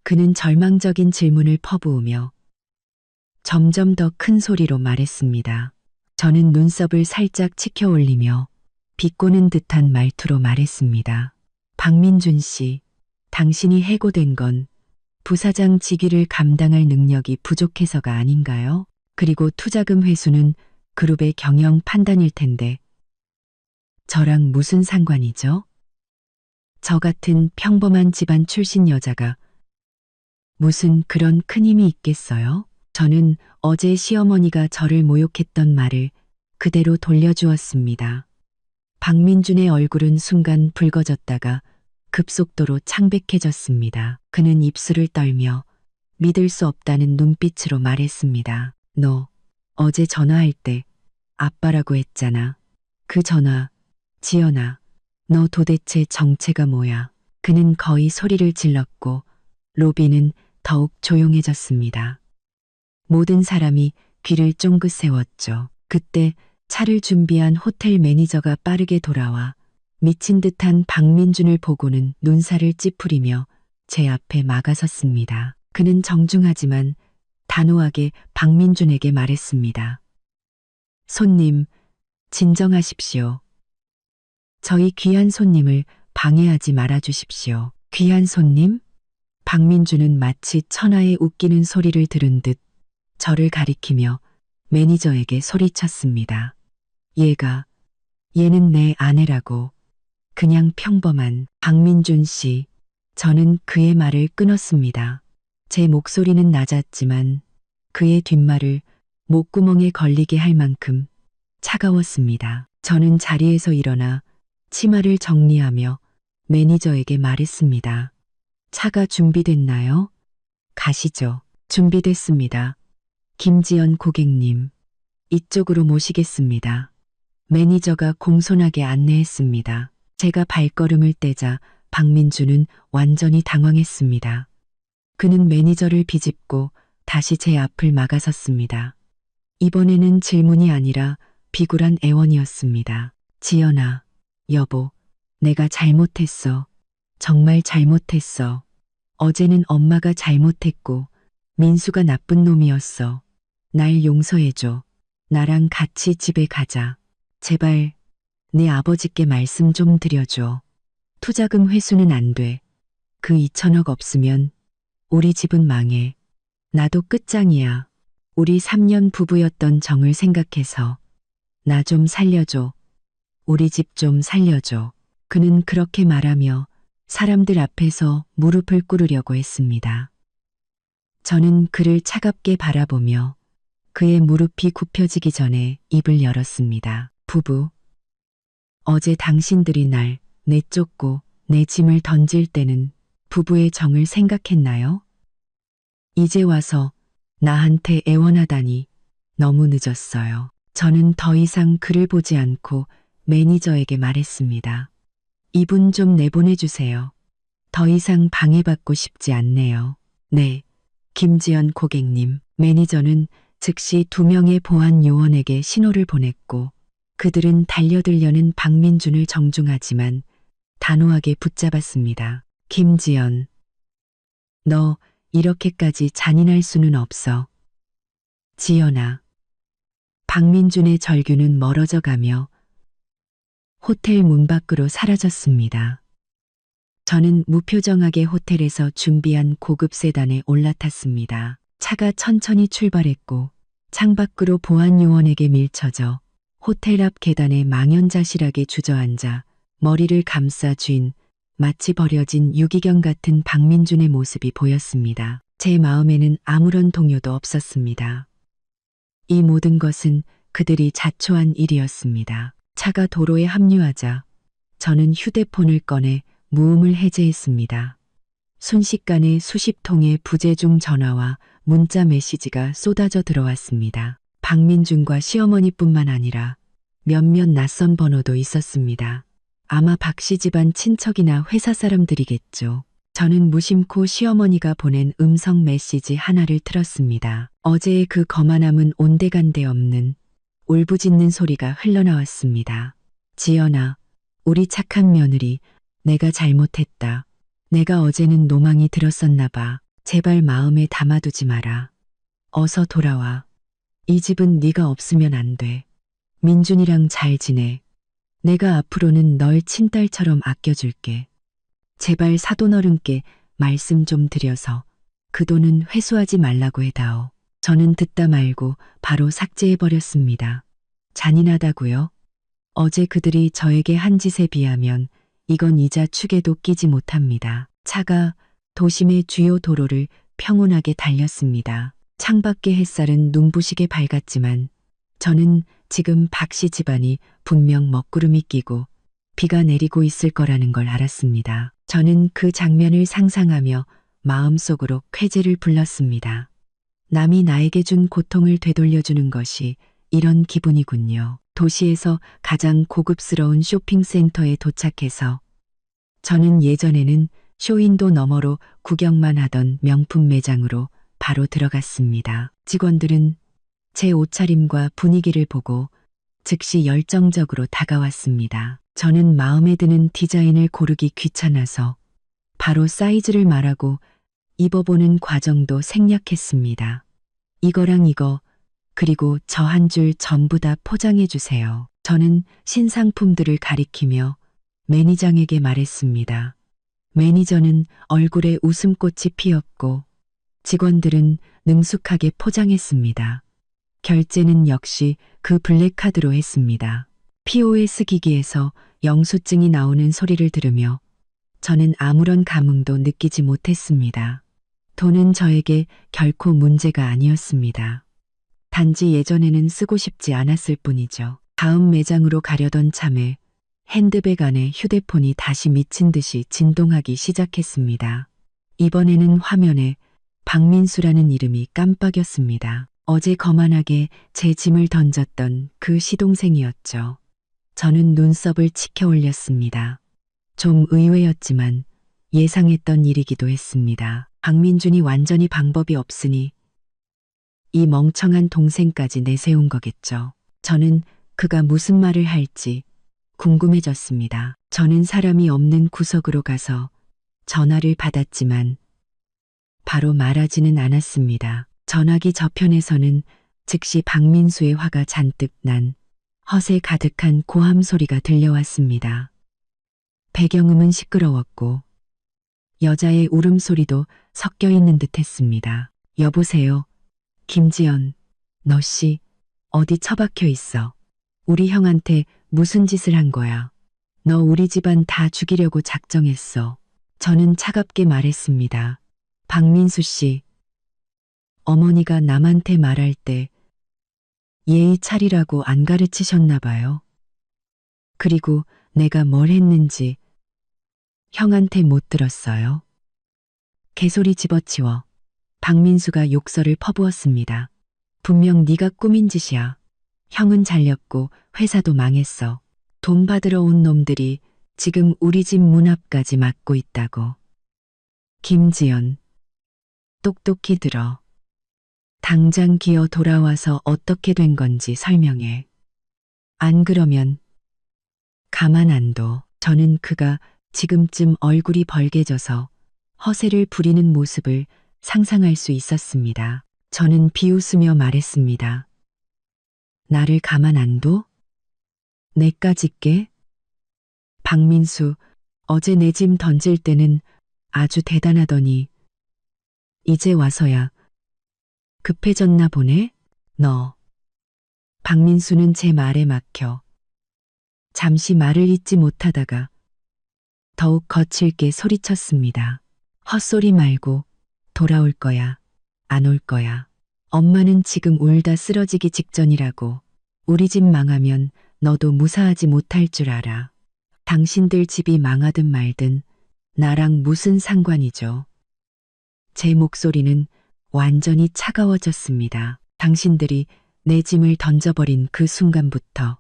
그는 절망적인 질문을 퍼부으며 점점 더 큰 소리로 말했습니다. 저는 눈썹을 살짝 치켜 올리며 비꼬는 듯한 말투로 말했습니다. 박민준 씨, 당신이 해고된 건 부사장 직위를 감당할 능력이 부족해서가 아닌가요? 그리고 투자금 회수는 그룹의 경영 판단일 텐데 저랑 무슨 상관이죠? 저 같은 평범한 집안 출신 여자가 무슨 그런 큰 힘이 있겠어요? 저는 어제 시어머니가 저를 모욕했던 말을 그대로 돌려주었습니다. 박민준의 얼굴은 순간 붉어졌다가 급속도로 창백해졌습니다. 그는 입술을 떨며 믿을 수 없다는 눈빛으로 말했습니다. 너 어제 전화할 때 아빠라고 했잖아. 그 전화, 지연아, 너 도대체 정체가 뭐야? 그는 거의 소리를 질렀고 로비는 더욱 조용해졌습니다. 모든 사람이 귀를 쫑긋 세웠죠. 그때 차를 준비한 호텔 매니저가 빠르게 돌아와 미친 듯한 박민준을 보고는 눈살을 찌푸리며 제 앞에 막아섰습니다. 그는 정중하지만 단호하게 박민준에게 말했습니다. 손님, 진정하십시오. 저희 귀한 손님을 방해하지 말아 주십시오. 귀한 손님? 박민준은 마치 천하의 웃기는 소리를 들은 듯 저를 가리키며 매니저에게 소리쳤습니다. 얘는 내 아내라고. 그냥 평범한 박민준 씨. 저는 그의 말을 끊었습니다. 제 목소리는 낮았지만 그의 뒷말을 목구멍에 걸리게 할 만큼 차가웠습니다. 저는 자리에서 일어나 치마를 정리하며 매니저에게 말했습니다. 차가 준비됐나요? 가시죠. 준비됐습니다. 김지연 고객님, 이쪽으로 모시겠습니다. 매니저가 공손하게 안내했습니다. 제가 발걸음을 떼자 박민주는 완전히 당황했습니다. 그는 매니저를 비집고 다시 제 앞을 막아섰습니다. 이번에는 질문이 아니라 비굴한 애원이었습니다. 지연아, 여보, 내가 잘못했어. 정말 잘못했어. 어제는 엄마가 잘못했고 민수가 나쁜 놈이었어. 날 용서해줘. 나랑 같이 집에 가자. 제발 네 아버지께 말씀 좀 드려줘. 투자금 회수는 안 돼. 그 2천억 없으면 우리 집은 망해. 나도 끝장이야. 우리 3년 부부였던 정을 생각해서 나 좀 살려줘. 우리 집 좀 살려줘. 그는 그렇게 말하며 사람들 앞에서 무릎을 꿇으려고 했습니다. 저는 그를 차갑게 바라보며 그의 무릎이 굽혀지기 전에 입을 열었습니다. 부부, 어제 당신들이 날 내쫓고 내 짐을 던질 때는 부부의 정을 생각했나요? 이제 와서 나한테 애원하다니 너무 늦었어요. 저는 더 이상 그를 보지 않고 매니저에게 말했습니다. 이분 좀 내보내주세요. 더 이상 방해받고 싶지 않네요. 네, 김지연 고객님. 매니저는 즉시 2명의 보안 요원에게 신호를 보냈고 그들은 달려들려는 박민준을 정중하지만 단호하게 붙잡았습니다. 김지연, 너 이렇게까지 잔인할 수는 없어. 지연아. 박민준의 절규는 멀어져 가며 호텔 문 밖으로 사라졌습니다. 저는 무표정하게 호텔에서 준비한 고급 세단에 올라탔습니다. 차가 천천히 출발했고 창밖으로 보안 요원에게 밀쳐져 호텔 앞 계단에 망연자실하게 주저앉아 머리를 감싸 쥔 마치 버려진 유기견 같은 박민준의 모습이 보였습니다. 제 마음에는 아무런 동요도 없었습니다. 이 모든 것은 그들이 자초한 일이었습니다. 차가 도로에 합류하자 저는 휴대폰을 꺼내 무음을 해제했습니다. 순식간에 수십 통의 부재중 전화와 문자 메시지가 쏟아져 들어왔습니다. 박민준과 시어머니뿐만 아니라 몇몇 낯선 번호도 있었습니다. 아마 박씨 집안 친척이나 회사 사람들이겠죠. 저는 무심코 시어머니가 보낸 음성 메시지 하나를 틀었습니다. 어제의 그 거만함은 온데간데 없는 울부짖는 소리가 흘러나왔습니다. 지연아, 우리 착한 며느리, 내가 잘못했다. 내가 어제는 노망이 들었었나 봐. 제발 마음에 담아두지 마라. 어서 돌아와. 이 집은 네가 없으면 안 돼. 민준이랑 잘 지내. 내가 앞으로는 널 친딸처럼 아껴줄게. 제발 사돈어른께 말씀 좀 드려서 그 돈은 회수하지 말라고 해다오. 저는 듣다 말고 바로 삭제해버렸습니다. 잔인하다고요? 어제 그들이 저에게 한 짓에 비하면 이건 이자 축에도 끼지 못합니다. 차가 도심의 주요 도로를 평온하게 달렸습니다. 창밖의 햇살은 눈부시게 밝았지만 저는 지금 박씨 집안이 분명 먹구름이 끼고 비가 내리고 있을 거라는 걸 알았습니다. 저는 그 장면을 상상하며 마음속으로 쾌재를 불렀습니다. 남이 나에게 준 고통을 되돌려주는 것이 이런 기분이군요. 도시에서 가장 고급스러운 쇼핑센터에 도착해서 저는 예전에는 쇼윈도 너머로 구경만 하던 명품 매장으로 바로 들어갔습니다. 직원들은 제 옷차림과 분위기를 보고 즉시 열정적으로 다가왔습니다. 저는 마음에 드는 디자인을 고르기 귀찮아서 바로 사이즈를 말하고 입어보는 과정도 생략했습니다. 이거랑 이거, 그리고 저 한 줄 전부 다 포장해 주세요. 저는 신상품들을 가리키며 매니저에게 말했습니다. 매니저는 얼굴에 웃음꽃이 피었고 직원들은 능숙하게 포장했습니다. 결제는 역시 그 블랙카드로 했습니다. POS 기기에서 영수증이 나오는 소리를 들으며 저는 아무런 감흥도 느끼지 못했습니다. 돈은 저에게 결코 문제가 아니었습니다. 단지 예전에는 쓰고 싶지 않았을 뿐이죠. 다음 매장으로 가려던 참에 핸드백 안에 휴대폰이 다시 미친 듯이 진동하기 시작했습니다. 이번에는 화면에 박민수라는 이름이 깜빡였습니다. 어제 거만하게 제 짐을 던졌던 그 시동생이었죠. 저는 눈썹을 치켜 올렸습니다. 좀 의외였지만 예상했던 일이기도 했습니다. 박민준이 완전히 방법이 없으니 이 멍청한 동생까지 내세운 거겠죠. 저는 그가 무슨 말을 할지 궁금해졌습니다. 저는 사람이 없는 구석으로 가서 전화를 받았지만 바로 말하지는 않았습니다. 전화기 저편에서는 즉시 박민수의 화가 잔뜩 난 허세 가득한 고함 소리가 들려왔습니다. 배경음은 시끄러웠고 여자의 울음소리도 섞여 있는 듯했습니다. 여보세요. 김지연, 너 씨 어디 처박혀 있어? 우리 형한테 무슨 짓을 한 거야? 너 우리 집안 다 죽이려고 작정했어. 저는 차갑게 말했습니다. 박민수 씨, 어머니가 남한테 말할 때 예의 차리라고 안 가르치셨나 봐요. 그리고 내가 뭘 했는지 형한테 못 들었어요. 개소리 집어치워. 박민수가 욕설을 퍼부었습니다. 분명 네가 꾸민 짓이야. 형은 잘렸고 회사도 망했어. 돈 받으러 온 놈들이 지금 우리 집 문 앞까지 막고 있다고. 김지연, 똑똑히 들어. 당장 기어 돌아와서 어떻게 된 건지 설명해. 안 그러면 가만 안 둬. 저는 그가 지금쯤 얼굴이 벌개져서 허세를 부리는 모습을 상상할 수 있었습니다. 저는 비웃으며 말했습니다. 나를 가만 안 둬? 내까지 게? 박민수, 어제 내 짐 던질 때는 아주 대단하더니 이제 와서야 급해졌나 보네? 너. 박민수는 제 말에 막혀 잠시 말을 잇지 못하다가 더욱 거칠게 소리쳤습니다. 헛소리 말고 돌아올 거야. 안 올 거야. 엄마는 지금 울다 쓰러지기 직전이라고. 우리 집 망하면 너도 무사하지 못할 줄 알아. 당신들 집이 망하든 말든 나랑 무슨 상관이죠. 제 목소리는 완전히 차가워졌습니다. 당신들이 내 짐을 던져버린 그 순간부터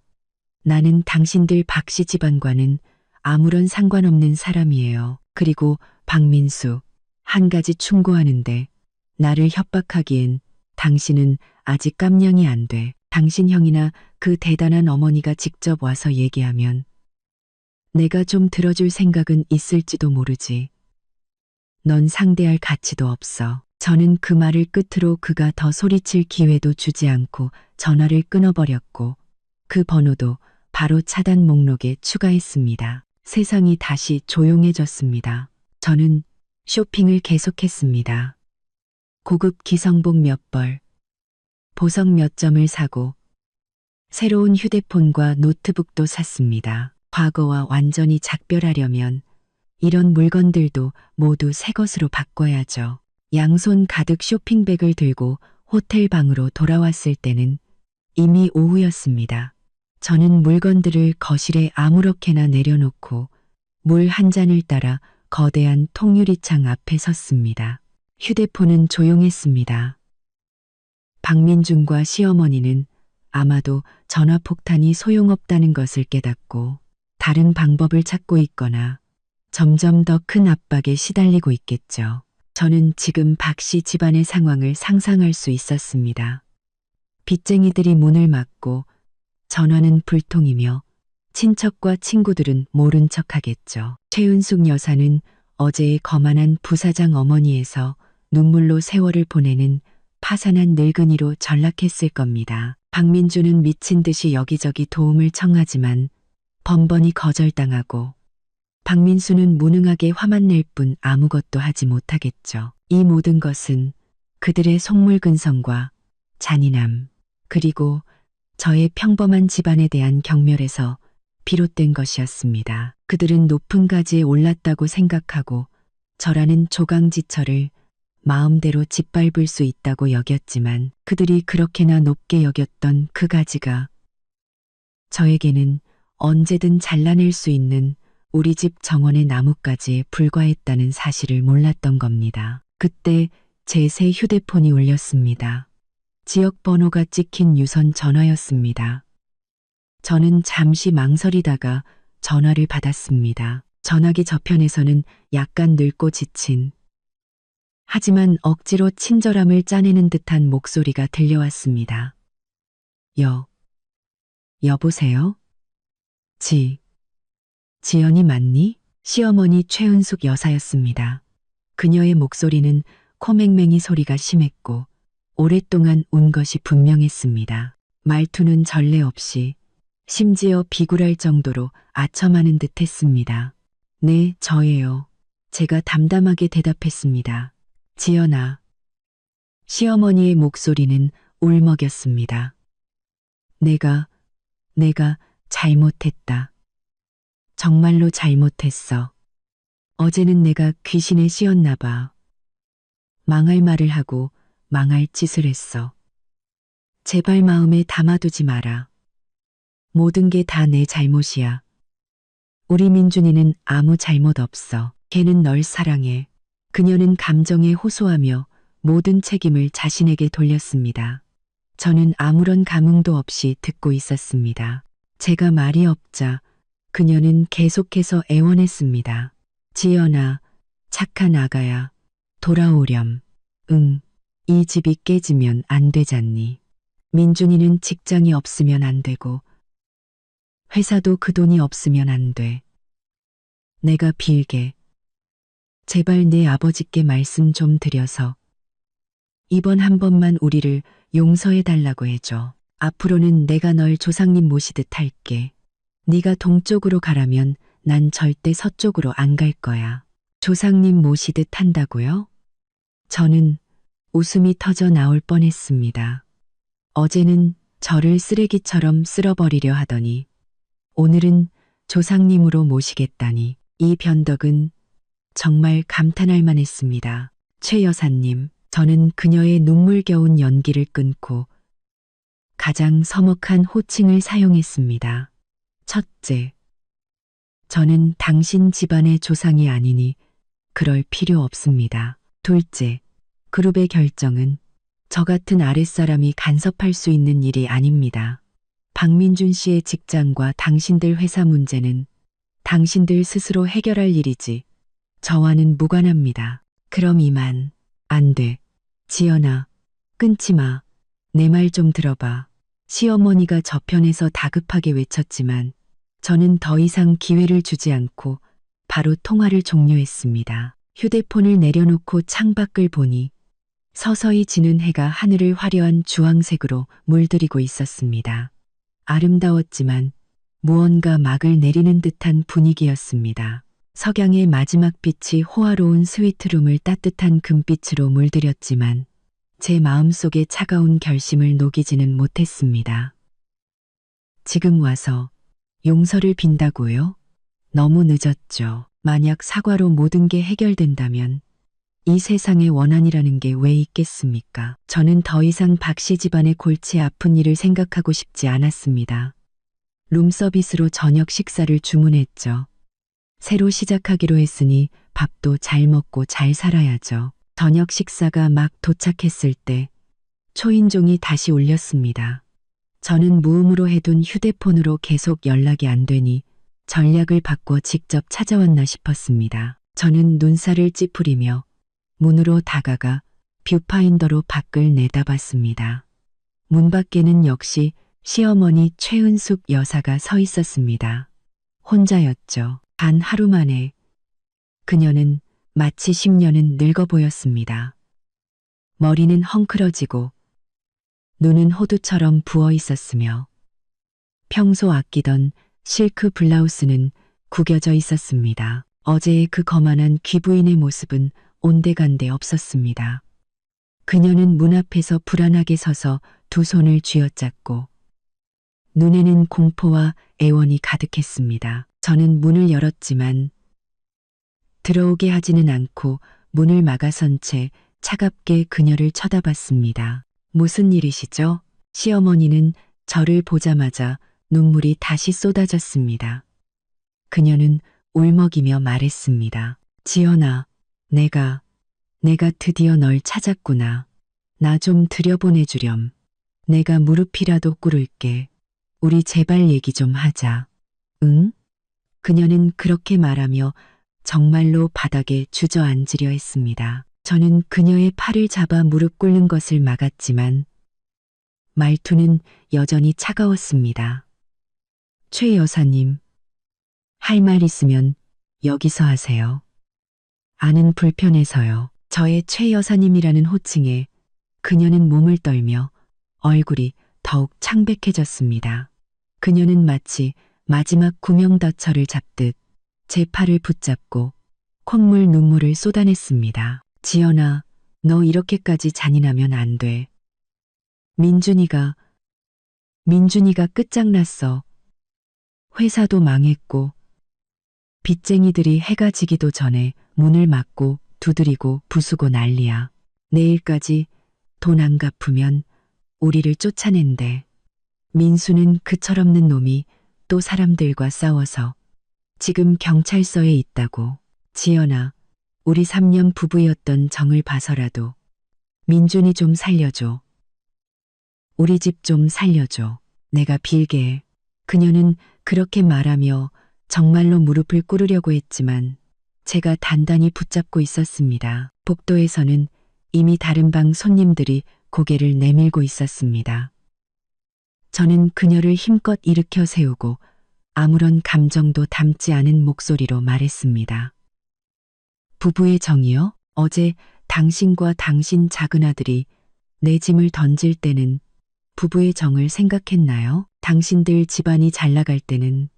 나는 당신들 박씨 집안과는 아무런 상관없는 사람이에요. 그리고 박민수, 한 가지 충고하는데 나를 협박하기엔 당신은 아직 깜냥이 안 돼. 당신 형이나 그 대단한 어머니가 직접 와서 얘기하면 내가 좀 들어줄 생각은 있을지도 모르지. 넌 상대할 가치도 없어. 저는 그 말을 끝으로 그가 더 소리칠 기회도 주지 않고 전화를 끊어버렸고 그 번호도 바로 차단 목록에 추가했습니다. 세상이 다시 조용해졌습니다. 저는 쇼핑을 계속했습니다. 고급 기성복 몇 벌, 보석 몇 점을 사고 새로운 휴대폰과 노트북도 샀습니다. 과거와 완전히 작별하려면 이런 물건들도 모두 새 것으로 바꿔야죠. 양손 가득 쇼핑백을 들고 호텔 방으로 돌아왔을 때는 이미 오후였습니다. 저는 물건들을 거실에 아무렇게나 내려놓고 물 한 잔을 따라 거대한 통유리창 앞에 섰습니다. 휴대폰은 조용했습니다. 박민준과 시어머니는 아마도 전화폭탄이 소용없다는 것을 깨닫고 다른 방법을 찾고 있거나 점점 더 큰 압박에 시달리고 있겠죠. 저는 지금 박 씨 집안의 상황을 상상할 수 있었습니다. 빚쟁이들이 문을 막고 전화는 불통이며 친척과 친구들은 모른 척하겠죠. 최은숙 여사는 어제의 거만한 부사장 어머니에서 눈물로 세월을 보내는 파산한 늙은이로 전락했을 겁니다. 박민주는 미친 듯이 여기저기 도움을 청하지만 번번이 거절당하고 박민수는 무능하게 화만 낼 뿐 아무것도 하지 못하겠죠. 이 모든 것은 그들의 속물근성과 잔인함, 그리고 저의 평범한 집안에 대한 경멸에서 비롯된 것이었습니다. 그들은 높은 가지에 올랐다고 생각하고 저라는 조강지처를 마음대로 짓밟을 수 있다고 여겼지만 그들이 그렇게나 높게 여겼던 그 가지가 저에게는 언제든 잘라낼 수 있는 우리 집 정원의 나뭇가지에 불과했다는 사실을 몰랐던 겁니다. 그때 제 새 휴대폰이 울렸습니다. 지역 번호가 찍힌 유선 전화였습니다. 저는 잠시 망설이다가 전화를 받았습니다. 전화기 저편에서는 약간 늙고 지친 하지만 억지로 친절함을 짜내는 듯한 목소리가 들려왔습니다. 여보세요? 지연이 맞니? 시어머니 최은숙 여사였습니다. 그녀의 목소리는 코맹맹이 소리가 심했고 오랫동안 운 것이 분명했습니다. 말투는 전례 없이 심지어 비굴할 정도로 아첨하는 듯 했습니다. 네, 저예요. 제가 담담하게 대답했습니다. 지연아. 시어머니의 목소리는 울먹였습니다. 내가 잘못했다. 정말로 잘못했어. 어제는 내가 귀신에 씌었나 봐. 망할 말을 하고 망할 짓을 했어. 제발 마음에 담아두지 마라. 모든 게 다 내 잘못이야. 우리 민준이는 아무 잘못 없어. 걔는 널 사랑해. 그녀는 감정에 호소하며 모든 책임을 자신에게 돌렸습니다. 저는 아무런 감흥도 없이 듣고 있었습니다. 제가 말이 없자 그녀는 계속해서 애원했습니다. 지연아, 착한 아가야, 돌아오렴. 응, 이 집이 깨지면 안 되잖니. 민준이는 직장이 없으면 안 되고 회사도 그 돈이 없으면 안 돼. 내가 빌게. 제발 내 아버지께 말씀 좀 드려서 이번 한 번만 우리를 용서해 달라고 해줘. 앞으로는 내가 널 조상님 모시듯 할게. 네가 동쪽으로 가라면 난 절대 서쪽으로 안 갈 거야. 조상님 모시듯 한다고요? 저는 웃음이 터져 나올 뻔했습니다. 어제는 저를 쓰레기처럼 쓸어버리려 하더니 오늘은 조상님으로 모시겠다니 이 변덕은 정말 감탄할 만했습니다. 최 여사님, 저는 그녀의 눈물겨운 연기를 끊고 가장 서먹한 호칭을 사용했습니다. 첫째, 저는 당신 집안의 조상이 아니니 그럴 필요 없습니다. 둘째, 그룹의 결정은 저 같은 아랫사람이 간섭할 수 있는 일이 아닙니다. 박민준 씨의 직장과 당신들 회사 문제는 당신들 스스로 해결할 일이지 저와는 무관합니다. 그럼 이만. 안 돼. 지연아, 끊지 마. 내 말 좀 들어봐. 시어머니가 저편에서 다급하게 외쳤지만 저는 더 이상 기회를 주지 않고 바로 통화를 종료했습니다. 휴대폰을 내려놓고 창밖을 보니 서서히 지는 해가 하늘을 화려한 주황색으로 물들이고 있었습니다. 아름다웠지만 무언가 막을 내리는 듯한 분위기였습니다. 석양의 마지막 빛이 호화로운 스위트룸을 따뜻한 금빛으로 물들였지만 제 마음속의 차가운 결심을 녹이지는 못했습니다. 지금 와서 용서를 빈다고요? 너무 늦었죠. 만약 사과로 모든 게 해결된다면 이 세상에 원한이라는 게 왜 있겠습니까? 저는 더 이상 박씨 집안의 골치 아픈 일을 생각하고 싶지 않았습니다. 룸서비스로 저녁 식사를 주문했죠. 새로 시작하기로 했으니 밥도 잘 먹고 잘 살아야죠. 저녁 식사가 막 도착했을 때 초인종이 다시 울렸습니다. 저는 무음으로 해둔 휴대폰으로 계속 연락이 안 되니 전략을 바꿔 직접 찾아왔나 싶었습니다. 저는 눈살을 찌푸리며 문으로 다가가 뷰파인더로 밖을 내다봤습니다. 문 밖에는 역시 시어머니 최은숙 여사가 서 있었습니다. 혼자였죠. 단 하루 만에 그녀는 마치 10년은 늙어 보였습니다. 머리는 헝클어지고 눈은 호두처럼 부어 있었으며 평소 아끼던 실크 블라우스는 구겨져 있었습니다. 어제의 그 거만한 귀부인의 모습은 온데간데 없었습니다. 그녀는 문 앞에서 불안하게 서서 두 손을 쥐어짰고 눈에는 공포와 애원이 가득했습니다. 저는 문을 열었지만 들어오게 하지는 않고 문을 막아선 채 차갑게 그녀를 쳐다봤습니다. 무슨 일이시죠? 시어머니는 저를 보자마자 눈물이 다시 쏟아졌습니다. 그녀는 울먹이며 말했습니다. 지연아, 내가 드디어 널 찾았구나. 나 좀 들여보내주렴. 내가 무릎이라도 꿇을게. 우리 제발 얘기 좀 하자. 응? 그녀는 그렇게 말하며 정말로 바닥에 주저앉으려 했습니다. 저는 그녀의 팔을 잡아 무릎 꿇는 것을 막았지만 말투는 여전히 차가웠습니다. 최 여사님, 할 말 있으면 여기서 하세요. 아는 불편해서요. 저의 최 여사님이라는 호칭에 그녀는 몸을 떨며 얼굴이 더욱 창백해졌습니다. 그녀는 마치 마지막 구명더처를 잡듯 제 팔을 붙잡고 콧물 눈물을 쏟아냈습니다. 지연아, 너 이렇게까지 잔인하면 안 돼. 민준이가 끝장났어. 회사도 망했고 빚쟁이들이 해가 지기도 전에 문을 막고 두드리고 부수고 난리야. 내일까지 돈 안 갚으면 우리를 쫓아낸대. 민수는 그 철없는 놈이 또 사람들과 싸워서 지금 경찰서에 있다고. 지연아, 우리 3년 부부였던 정을 봐서라도 민준이 좀 살려줘. 우리 집 좀 살려줘. 내가 빌게. 그녀는 그렇게 말하며 정말로 무릎을 꿇으려고 했지만 제가 단단히 붙잡고 있었습니다. 복도에서는 이미 다른 방 손님들이 고개를 내밀고 있었습니다. 저는 그녀를 힘껏 일으켜 세우고 아무런 감정도 담지 않은 목소리로 말했습니다. 부부의 정이요? 어제 당신과 당신 작은아들이 내 짐을 던질 때는 부부의 정을 생각했나요? 당신들 집안이 잘 나갈 때는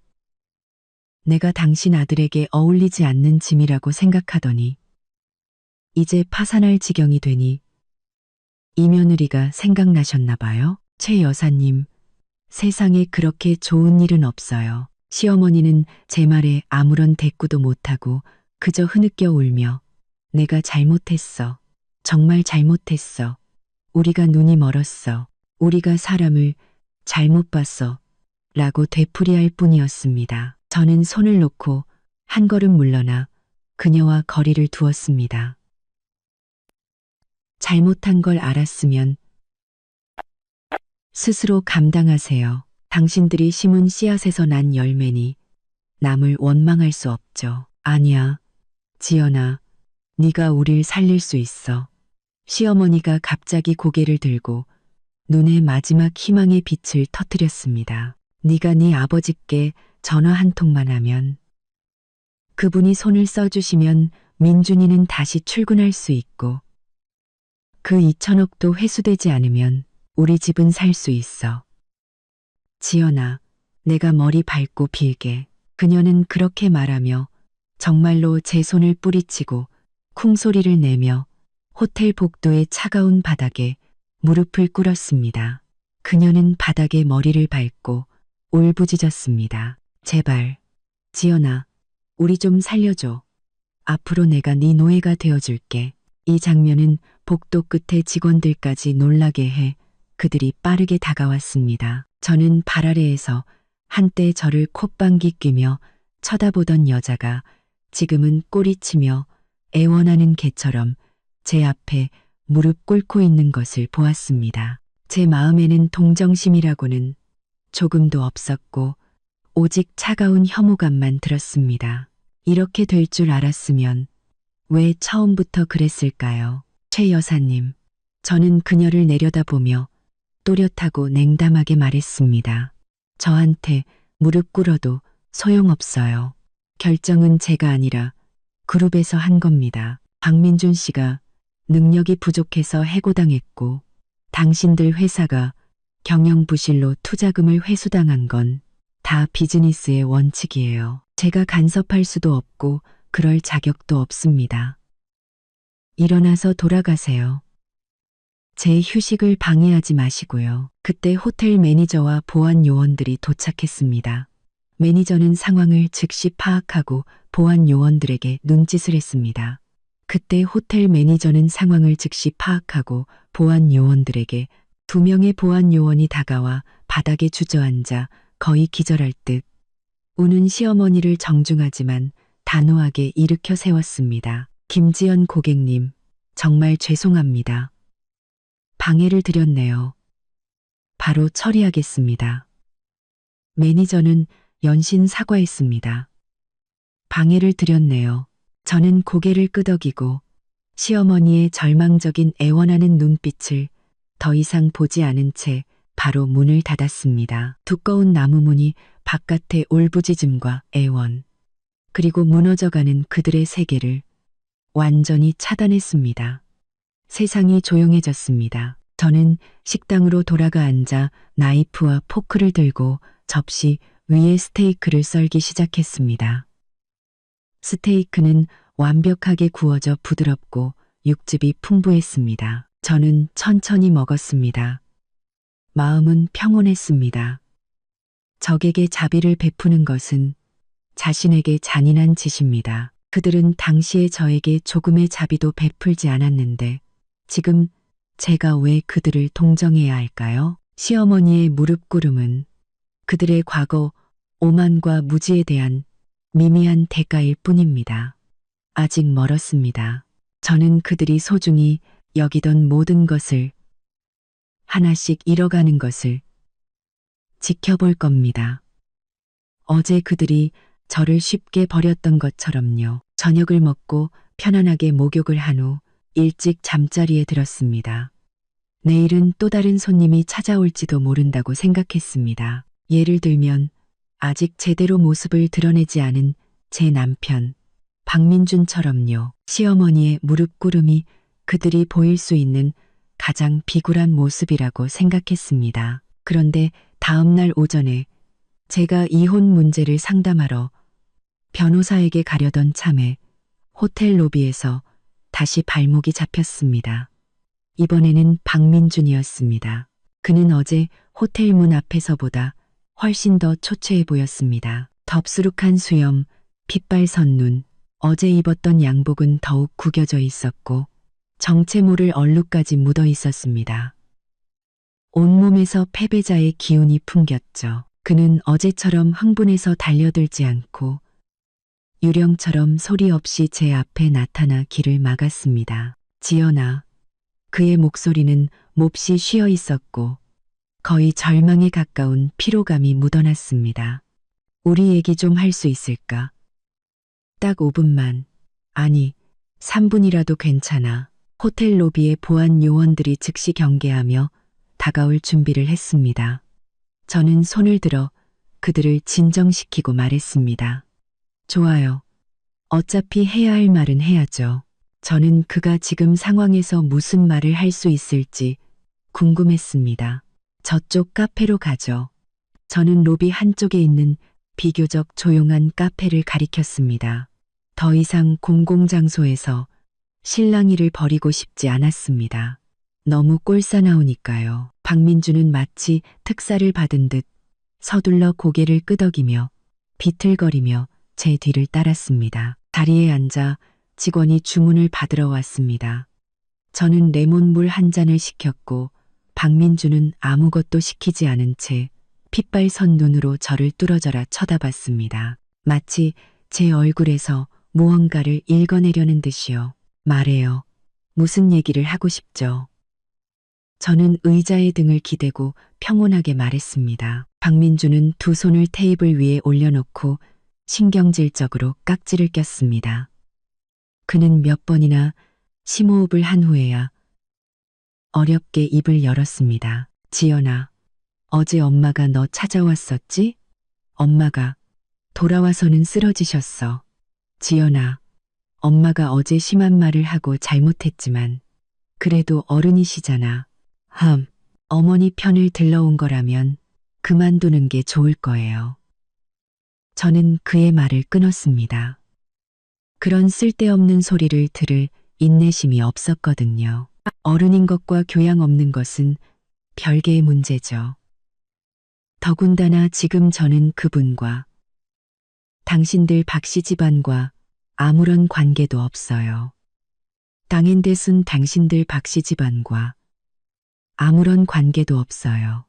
내가 당신 아들에게 어울리지 않는 짐이라고 생각하더니 이제 파산할 지경이 되니 이 며느리가 생각나셨나 봐요. 최 여사님, 세상에 그렇게 좋은 일은 없어요. 시어머니는 제 말에 아무런 대꾸도 못하고 그저 흐느껴 울며 내가 잘못했어. 정말 잘못했어. 우리가 눈이 멀었어. 우리가 사람을 잘못 봤어. 라고 되풀이할 뿐이었습니다. 저는 손을 놓고 한 걸음 물러나 그녀와 거리를 두었습니다. 잘못한 걸 알았으면 스스로 감당하세요. 당신들이 심은 씨앗에서 난 열매니 남을 원망할 수 없죠. 아니야, 지연아, 네가 우릴 살릴 수 있어. 시어머니가 갑자기 고개를 들고 눈에 마지막 희망의 빛을 터뜨렸습니다. 네가 네 아버지께 전화 한 통만 하면 그분이 손을 써주시면 민준이는 다시 출근할 수 있고 그 2천억도 회수되지 않으면 우리 집은 살 수 있어. 지연아, 내가 머리 밟고 빌게. 그녀는 그렇게 말하며 정말로 제 손을 뿌리치고 쿵소리를 내며 호텔 복도의 차가운 바닥에 무릎을 꿇었습니다. 그녀는 바닥에 머리를 밟고 울부짖었습니다. 제발, 지연아, 우리 좀 살려줘. 앞으로 내가 네 노예가 되어줄게. 이 장면은 복도 끝에 직원들까지 놀라게 해 그들이 빠르게 다가왔습니다. 저는 발 아래에서 한때 저를 콧방귀 뀌며 쳐다보던 여자가 지금은 꼬리치며 애원하는 개처럼 제 앞에 무릎 꿇고 있는 것을 보았습니다. 제 마음에는 동정심이라고는 조금도 없었고 오직 차가운 혐오감만 들었습니다. 이렇게 될 줄 알았으면 왜 처음부터 그랬을까요? 최 여사님, 저는 그녀를 내려다보며 또렷하고 냉담하게 말했습니다. 저한테 무릎 꿇어도 소용없어요. 결정은 제가 아니라 그룹에서 한 겁니다. 박민준 씨가 능력이 부족해서 해고당했고 당신들 회사가 경영부실로 투자금을 회수당한 건 다 비즈니스의 원칙이에요. 제가 간섭할 수도 없고 그럴 자격도 없습니다. 일어나서 돌아가세요. 제 휴식을 방해하지 마시고요. 그때 호텔 매니저와 보안 요원들이 도착했습니다. 매니저는 상황을 즉시 파악하고 보안 요원들에게 눈짓을 했습니다. 그때 호텔 매니저는 상황을 즉시 파악하고 보안 요원들에게 2명의 보안 요원이 다가와 바닥에 주저앉아 거의 기절할 듯 우는 시어머니를 정중하지만 단호하게 일으켜 세웠습니다. 김지연 고객님, 정말 죄송합니다. 방해를 드렸네요. 바로 처리하겠습니다. 매니저는 연신 사과했습니다. 방해를 드렸네요. 저는 고개를 끄덕이고 시어머니의 절망적인 애원하는 눈빛을 더 이상 보지 않은 채 바로 문을 닫았습니다. 두꺼운 나무 문이 바깥의 울부짖음과 애원, 그리고 무너져가는 그들의 세계를 완전히 차단했습니다. 세상이 조용해졌습니다. 저는 식당으로 돌아가 앉아 나이프와 포크를 들고 접시 위에 스테이크를 썰기 시작했습니다. 스테이크는 완벽하게 구워져 부드럽고 육즙이 풍부했습니다. 저는 천천히 먹었습니다. 마음은 평온했습니다. 적에게 자비를 베푸는 것은 자신에게 잔인한 짓입니다. 그들은 당시에 저에게 조금의 자비도 베풀지 않았는데 지금 제가 왜 그들을 동정해야 할까요? 시어머니의 무릎 꿇음은 그들의 과거 오만과 무지에 대한 미미한 대가일 뿐입니다. 아직 멀었습니다. 저는 그들이 소중히 여기던 모든 것을 하나씩 잃어가는 것을 지켜볼 겁니다. 어제 그들이 저를 쉽게 버렸던 것처럼요. 저녁을 먹고 편안하게 목욕을 한 후 일찍 잠자리에 들었습니다. 내일은 또 다른 손님이 찾아올지도 모른다고 생각했습니다. 예를 들면 아직 제대로 모습을 드러내지 않은 제 남편 박민준처럼요. 시어머니의 무릎 꿇음이 그들이 보일 수 있는 가장 비굴한 모습이라고 생각했습니다. 그런데 다음 날 오전에 제가 이혼 문제를 상담하러 변호사에게 가려던 참에 호텔 로비에서 다시 발목이 잡혔습니다. 이번에는 박민준이었습니다. 그는 어제 호텔 문 앞에서보다 훨씬 더 초췌해 보였습니다. 덥수룩한 수염, 핏발선 눈, 어제 입었던 양복은 더욱 구겨져 있었고 정체 모를 얼룩까지 묻어 있었습니다. 온몸에서 패배자의 기운이 풍겼죠. 그는 어제처럼 흥분해서 달려들지 않고 유령처럼 소리 없이 제 앞에 나타나 길을 막았습니다. 지연아. 그의 목소리는 몹시 쉬어 있었고 거의 절망에 가까운 피로감이 묻어났습니다. 우리 얘기 좀 할 수 있을까? 딱 5분만, 아니 3분이라도 괜찮아. 호텔 로비의 보안 요원들이 즉시 경계하며 다가올 준비를 했습니다. 저는 손을 들어 그들을 진정시키고 말했습니다. 좋아요. 어차피 해야 할 말은 해야죠. 저는 그가 지금 상황에서 무슨 말을 할 수 있을지 궁금했습니다. 저쪽 카페로 가죠. 저는 로비 한쪽에 있는 비교적 조용한 카페를 가리켰습니다. 더 이상 공공장소에서 실랑이를 벌이고 싶지 않았습니다. 너무 꼴사나우니까요. 박민주는 마치 특사를 받은 듯 서둘러 고개를 끄덕이며 비틀거리며 제 뒤를 따랐습니다. 자리에 앉아 직원이 주문을 받으러 왔습니다. 저는 레몬물 한 잔을 시켰고 박민주는 아무것도 시키지 않은 채 핏발선 눈으로 저를 뚫어져라 쳐다봤습니다. 마치 제 얼굴에서 무언가를 읽어내려는 듯이요. 말해요. 무슨 얘기를 하고 싶죠? 저는 의자에 등을 기대고 평온하게 말했습니다. 박민주는 두 손을 테이블 위에 올려놓고 신경질적으로 깍지를 꼈습니다. 그는 몇 번이나 심호흡을 한 후에야 어렵게 입을 열었습니다. 지연아, 어제 엄마가 너 찾아왔었지? 엄마가 돌아와서는 쓰러지셨어. 지연아, 엄마가 어제 심한 말을 하고 잘못했지만 그래도 어른이시잖아. 어머니 편을 들러온 거라면 그만두는 게 좋을 거예요. 저는 그의 말을 끊었습니다. 그런 쓸데없는 소리를 들을 인내심이 없었거든요. 어른인 것과 교양 없는 것은 별개의 문제죠. 더군다나 지금 저는 그분과 당신들 박씨 집안과 아무런 관계도 없어요. 당인대순 당신들 박씨 집안과 아무런 관계도 없어요.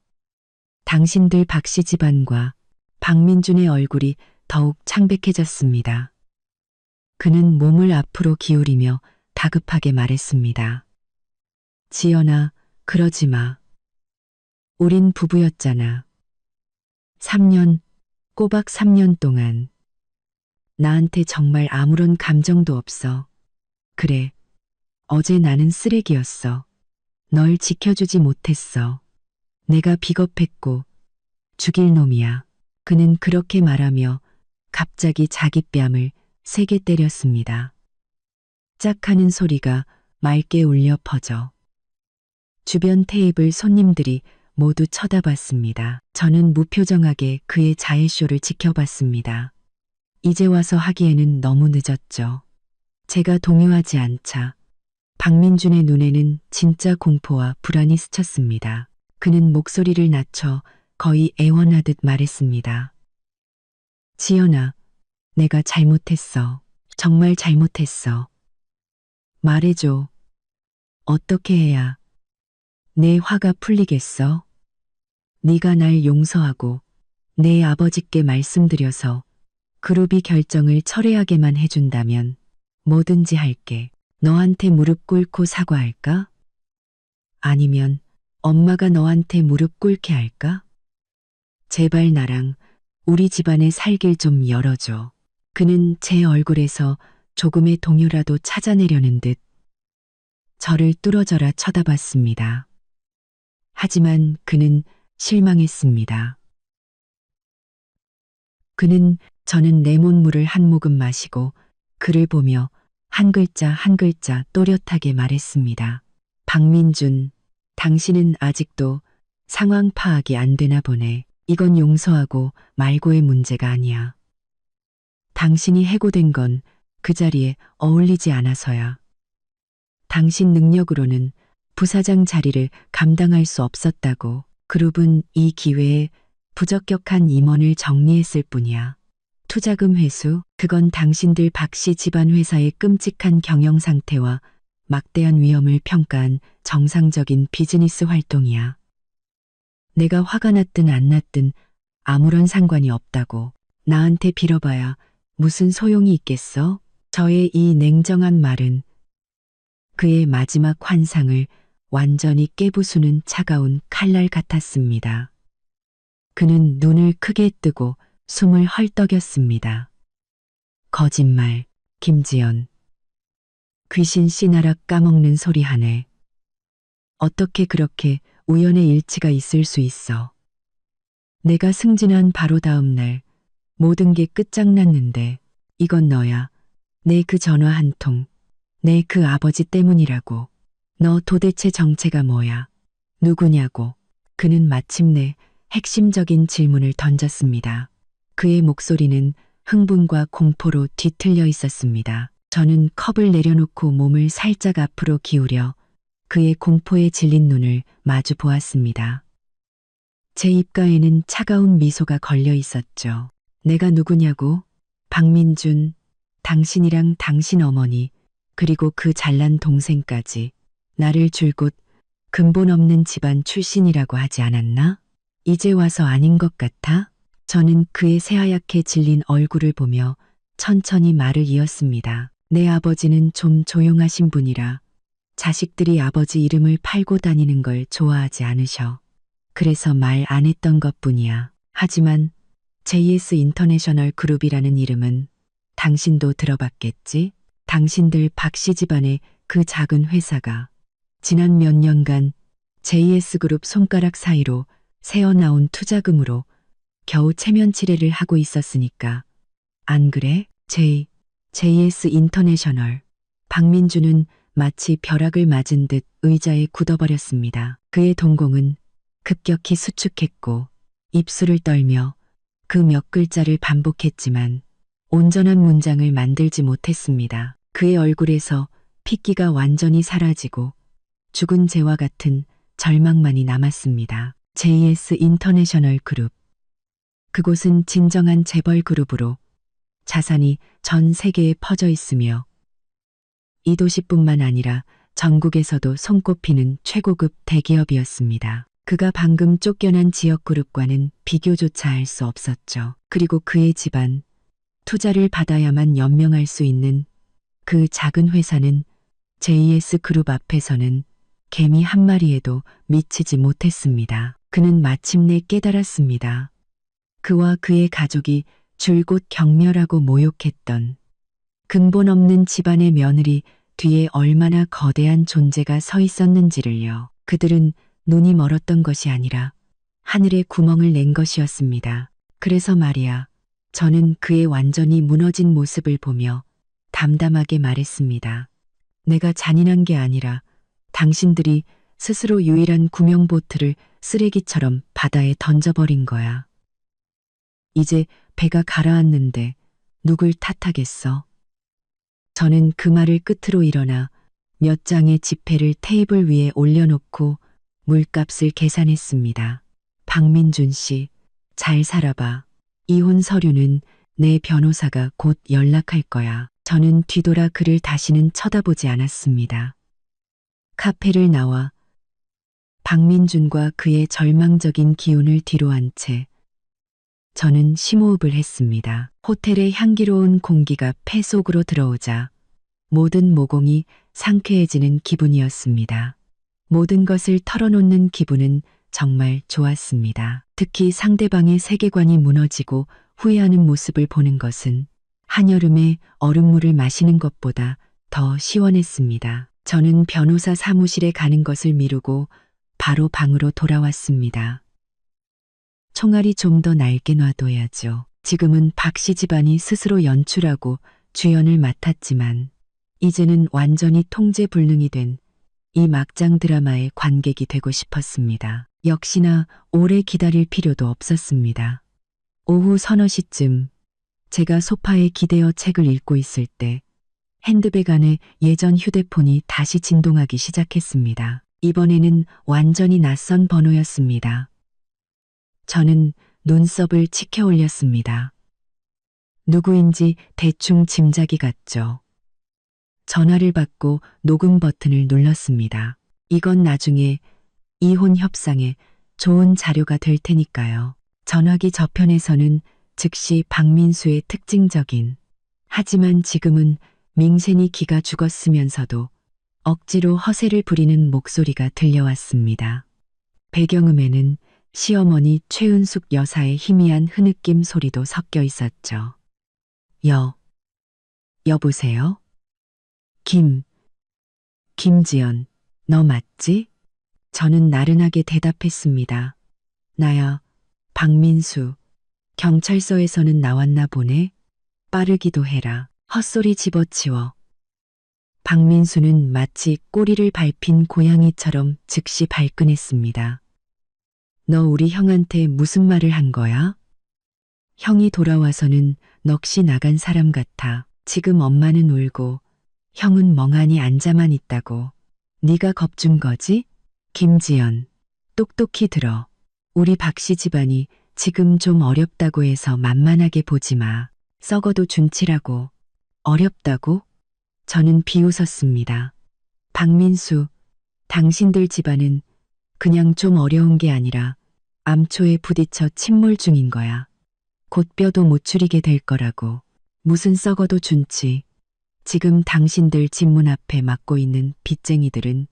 당신들 박씨 집안과 박민준의 얼굴이 더욱 창백해졌습니다. 그는 몸을 앞으로 기울이며 다급하게 말했습니다. 지연아, 그러지 마. 우린 부부였잖아. 3년, 꼬박 3년 동안. 나한테 정말 아무런 감정도 없어. 그래, 어제 나는 쓰레기였어. 널 지켜주지 못했어. 내가 비겁했고 죽일 놈이야. 그는 그렇게 말하며 갑자기 자기 뺨을 세게 때렸습니다. 짝 하는 소리가 맑게 울려 퍼져 주변 테이블 손님들이 모두 쳐다봤습니다. 저는 무표정하게 그의 자해쇼를 지켜봤습니다. 이제 와서 하기에는 너무 늦었죠. 제가 동요하지 않자 박민준의 눈에는 진짜 공포와 불안이 스쳤습니다. 그는 목소리를 낮춰 거의 애원하듯 말했습니다. 지연아, 내가 잘못했어. 정말 잘못했어. 말해줘. 어떻게 해야 내 화가 풀리겠어? 네가 날 용서하고 내 아버지께 말씀드려서 그룹이 결정을 철회하게만 해준다면 뭐든지 할게. 너한테 무릎 꿇고 사과할까? 아니면 엄마가 너한테 무릎 꿇게 할까? 제발 나랑 우리 집안의 살길 좀 열어줘. 그는 제 얼굴에서 조금의 동요라도 찾아내려는 듯 저를 뚫어져라 쳐다봤습니다. 하지만 그는 실망했습니다. 저는 레몬물을 한 모금 마시고 그를 보며 한 글자 한 글자 또렷하게 말했습니다. 박민준, 당신은 아직도 상황 파악이 안 되나 보네. 이건 용서하고 말고의 문제가 아니야. 당신이 해고된 건 그 자리에 어울리지 않아서야. 당신 능력으로는 부사장 자리를 감당할 수 없었다고. 그룹은 이 기회에 부적격한 임원을 정리했을 뿐이야. 투자금 회수, 그건 당신들 박씨 집안 회사의 끔찍한 경영 상태와 막대한 위험을 평가한 정상적인 비즈니스 활동이야. 내가 화가 났든 안 났든 아무런 상관이 없다고. 나한테 빌어봐야 무슨 소용이 있겠어? 저의 이 냉정한 말은 그의 마지막 환상을 완전히 깨부수는 차가운 칼날 같았습니다. 그는 눈을 크게 뜨고 숨을 헐떡였습니다. 거짓말, 김지연. 귀신 씨나락 까먹는 소리 하네. 어떻게 그렇게 우연의 일치가 있을 수 있어. 내가 승진한 바로 다음 날 모든 게 끝장났는데 이건 너야. 내 그 전화 한 통. 내 그 아버지 때문이라고. 너 도대체 정체가 뭐야? 누구냐고. 그는 마침내 핵심적인 질문을 던졌습니다. 그의 목소리는 흥분과 공포로 뒤틀려 있었습니다. 저는 컵을 내려놓고 몸을 살짝 앞으로 기울여 그의 공포에 질린 눈을 마주 보았습니다. 제 입가에는 차가운 미소가 걸려 있었죠. 내가 누구냐고? 박민준, 당신이랑 당신 어머니, 그리고 그 잘난 동생까지 나를 줄곧 근본 없는 집안 출신이라고 하지 않았나? 이제 와서 아닌 것 같아? 저는 그의 새하얗게 질린 얼굴을 보며 천천히 말을 이었습니다. 내 아버지는 좀 조용하신 분이라 자식들이 아버지 이름을 팔고 다니는 걸 좋아하지 않으셔. 그래서 말 안 했던 것뿐이야. 하지만 JS 인터내셔널 그룹이라는 이름은 당신도 들어봤겠지? 당신들 박씨 집안의 그 작은 회사가 지난 몇 년간 JS 그룹 손가락 사이로 새어나온 투자금으로 겨우 체면치레를 하고 있었으니까. 안 그래? JS 인터내셔널. 박민주는 마치 벼락을 맞은 듯 의자에 굳어버렸습니다. 그의 동공은 급격히 수축했고 입술을 떨며 그 몇 글자를 반복했지만 온전한 문장을 만들지 못했습니다. 그의 얼굴에서 핏기가 완전히 사라지고 죽은 재와 같은 절망만이 남았습니다. JS 인터내셔널 그룹. 그곳은 진정한 재벌 그룹으로 자산이 전 세계에 퍼져 있으며 이 도시뿐만 아니라 전국에서도 손꼽히는 최고급 대기업이었습니다. 그가 방금 쫓겨난 지역 그룹과는 비교조차 할 수 없었죠. 그리고 그의 집안, 투자를 받아야만 연명할 수 있는 그 작은 회사는 JS 그룹 앞에서는 개미 한 마리에도 미치지 못했습니다. 그는 마침내 깨달았습니다. 그와 그의 가족이 줄곧 경멸하고 모욕했던 근본 없는 집안의 며느리 뒤에 얼마나 거대한 존재가 서 있었는지를요. 그들은 눈이 멀었던 것이 아니라 하늘에 구멍을 낸 것이었습니다. 그래서 말이야, 저는 그의 완전히 무너진 모습을 보며 담담하게 말했습니다. 내가 잔인한 게 아니라 당신들이 스스로 유일한 구명보트를 쓰레기처럼 바다에 던져버린 거야. 이제 배가 가라앉는데 누굴 탓하겠어? 저는 그 말을 끝으로 일어나 몇 장의 지폐를 테이블 위에 올려놓고 물값을 계산했습니다. 박민준 씨, 잘 살아봐. 이혼 서류는 내 변호사가 곧 연락할 거야. 저는 뒤돌아 그를 다시는 쳐다보지 않았습니다. 카페를 나와 박민준과 그의 절망적인 기운을 뒤로한 채 저는 심호흡을 했습니다. 호텔의 향기로운 공기가 폐 속으로 들어오자 모든 모공이 상쾌해지는 기분이었습니다. 모든 것을 털어놓는 기분은 정말 좋았습니다. 특히 상대방의 세계관이 무너지고 후회하는 모습을 보는 것은 한여름에 얼음물을 마시는 것보다 더 시원했습니다. 저는 변호사 사무실에 가는 것을 미루고 바로 방으로 돌아왔습니다. 총알이 좀 더 날게 놔둬야죠. 지금은 박씨 집안이 스스로 연출하고 주연을 맡았지만 이제는 완전히 통제불능이 된 이 막장 드라마의 관객이 되고 싶었습니다. 역시나 오래 기다릴 필요도 없었습니다. 오후 서너 시쯤 제가 소파에 기대어 책을 읽고 있을 때 핸드백 안에 예전 휴대폰이 다시 진동하기 시작했습니다. 이번에는 완전히 낯선 번호였습니다. 저는 눈썹을 치켜 올렸습니다. 누구인지 대충 짐작이 갔죠. 전화를 받고 녹음 버튼을 눌렀습니다. 이건 나중에 이혼 협상에 좋은 자료가 될 테니까요. 전화기 저편에서는 즉시 박민수의 특징적인, 하지만 지금은 밍센이 기가 죽었으면서도 억지로 허세를 부리는 목소리가 들려왔습니다. 배경음에는 시어머니 최은숙 여사의 희미한 흐느낌 소리도 섞여 있었죠. 여보세요? 김지연, 너 맞지? 저는 나른하게 대답했습니다. 나야, 박민수. 경찰서에서는 나왔나 보네? 빠르기도 해라. 헛소리 집어치워. 박민수는 마치 꼬리를 밟힌 고양이처럼 즉시 발끈했습니다. 너 우리 형한테 무슨 말을 한 거야? 형이 돌아와서는 넋이 나간 사람 같아. 지금 엄마는 울고 형은 멍하니 앉아만 있다고. 네가 겁준 거지? 김지연, 똑똑히 들어. 우리 박씨 집안이 지금 좀 어렵다고 해서 만만하게 보지 마. 썩어도 준치라고. 어렵다고? 저는 비웃었습니다. 박민수, 당신들 집안은 그냥 좀 어려운 게 아니라 암초에 부딪혀 침몰 중인 거야. 곧 뼈도 못 추리게 될 거라고. 무슨 썩어도 준치. 지금 당신들 집 문 앞에 막고 있는 빚쟁이들은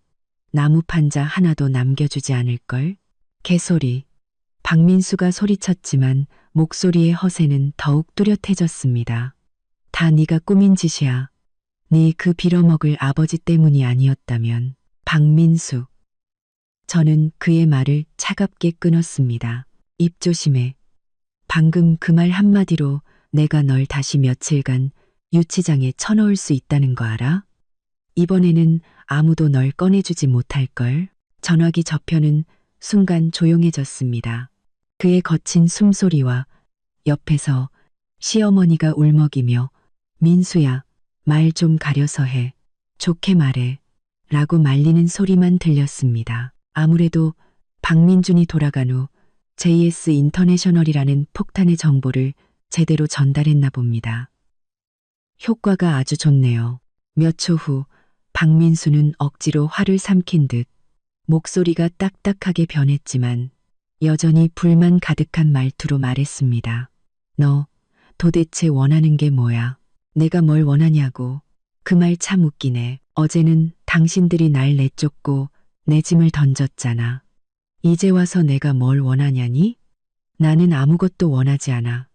나무 판자 하나도 남겨주지 않을걸? 개소리. 박민수가 소리쳤지만 목소리의 허세는 더욱 뚜렷해졌습니다. 다 네가 꾸민 짓이야. 네 그 빌어먹을 아버지 때문이 아니었다면. 박민수. 저는 그의 말을 차갑게 끊었습니다. 입 조심해. 방금 그 말 한마디로 내가 널 다시 며칠간 유치장에 쳐넣을 수 있다는 거 알아? 이번에는 아무도 널 꺼내주지 못할걸. 전화기 저편은 순간 조용해졌습니다. 그의 거친 숨소리와 옆에서 시어머니가 울먹이며 민수야, 말 좀 가려서 해. 좋게 말해. 라고 말리는 소리만 들렸습니다. 아무래도 박민준이 돌아간 후 JS 인터내셔널이라는 폭탄의 정보를 제대로 전달했나 봅니다. 효과가 아주 좋네요. 몇 초 후 박민수는 억지로 화를 삼킨 듯 목소리가 딱딱하게 변했지만 여전히 불만 가득한 말투로 말했습니다. 너 도대체 원하는 게 뭐야? 내가 뭘 원하냐고. 그 말 참 웃기네. 어제는 당신들이 날 내쫓고 내 짐을 던졌잖아. 이제 와서 내가 뭘 원하냐니? 나는 아무것도 원하지 않아.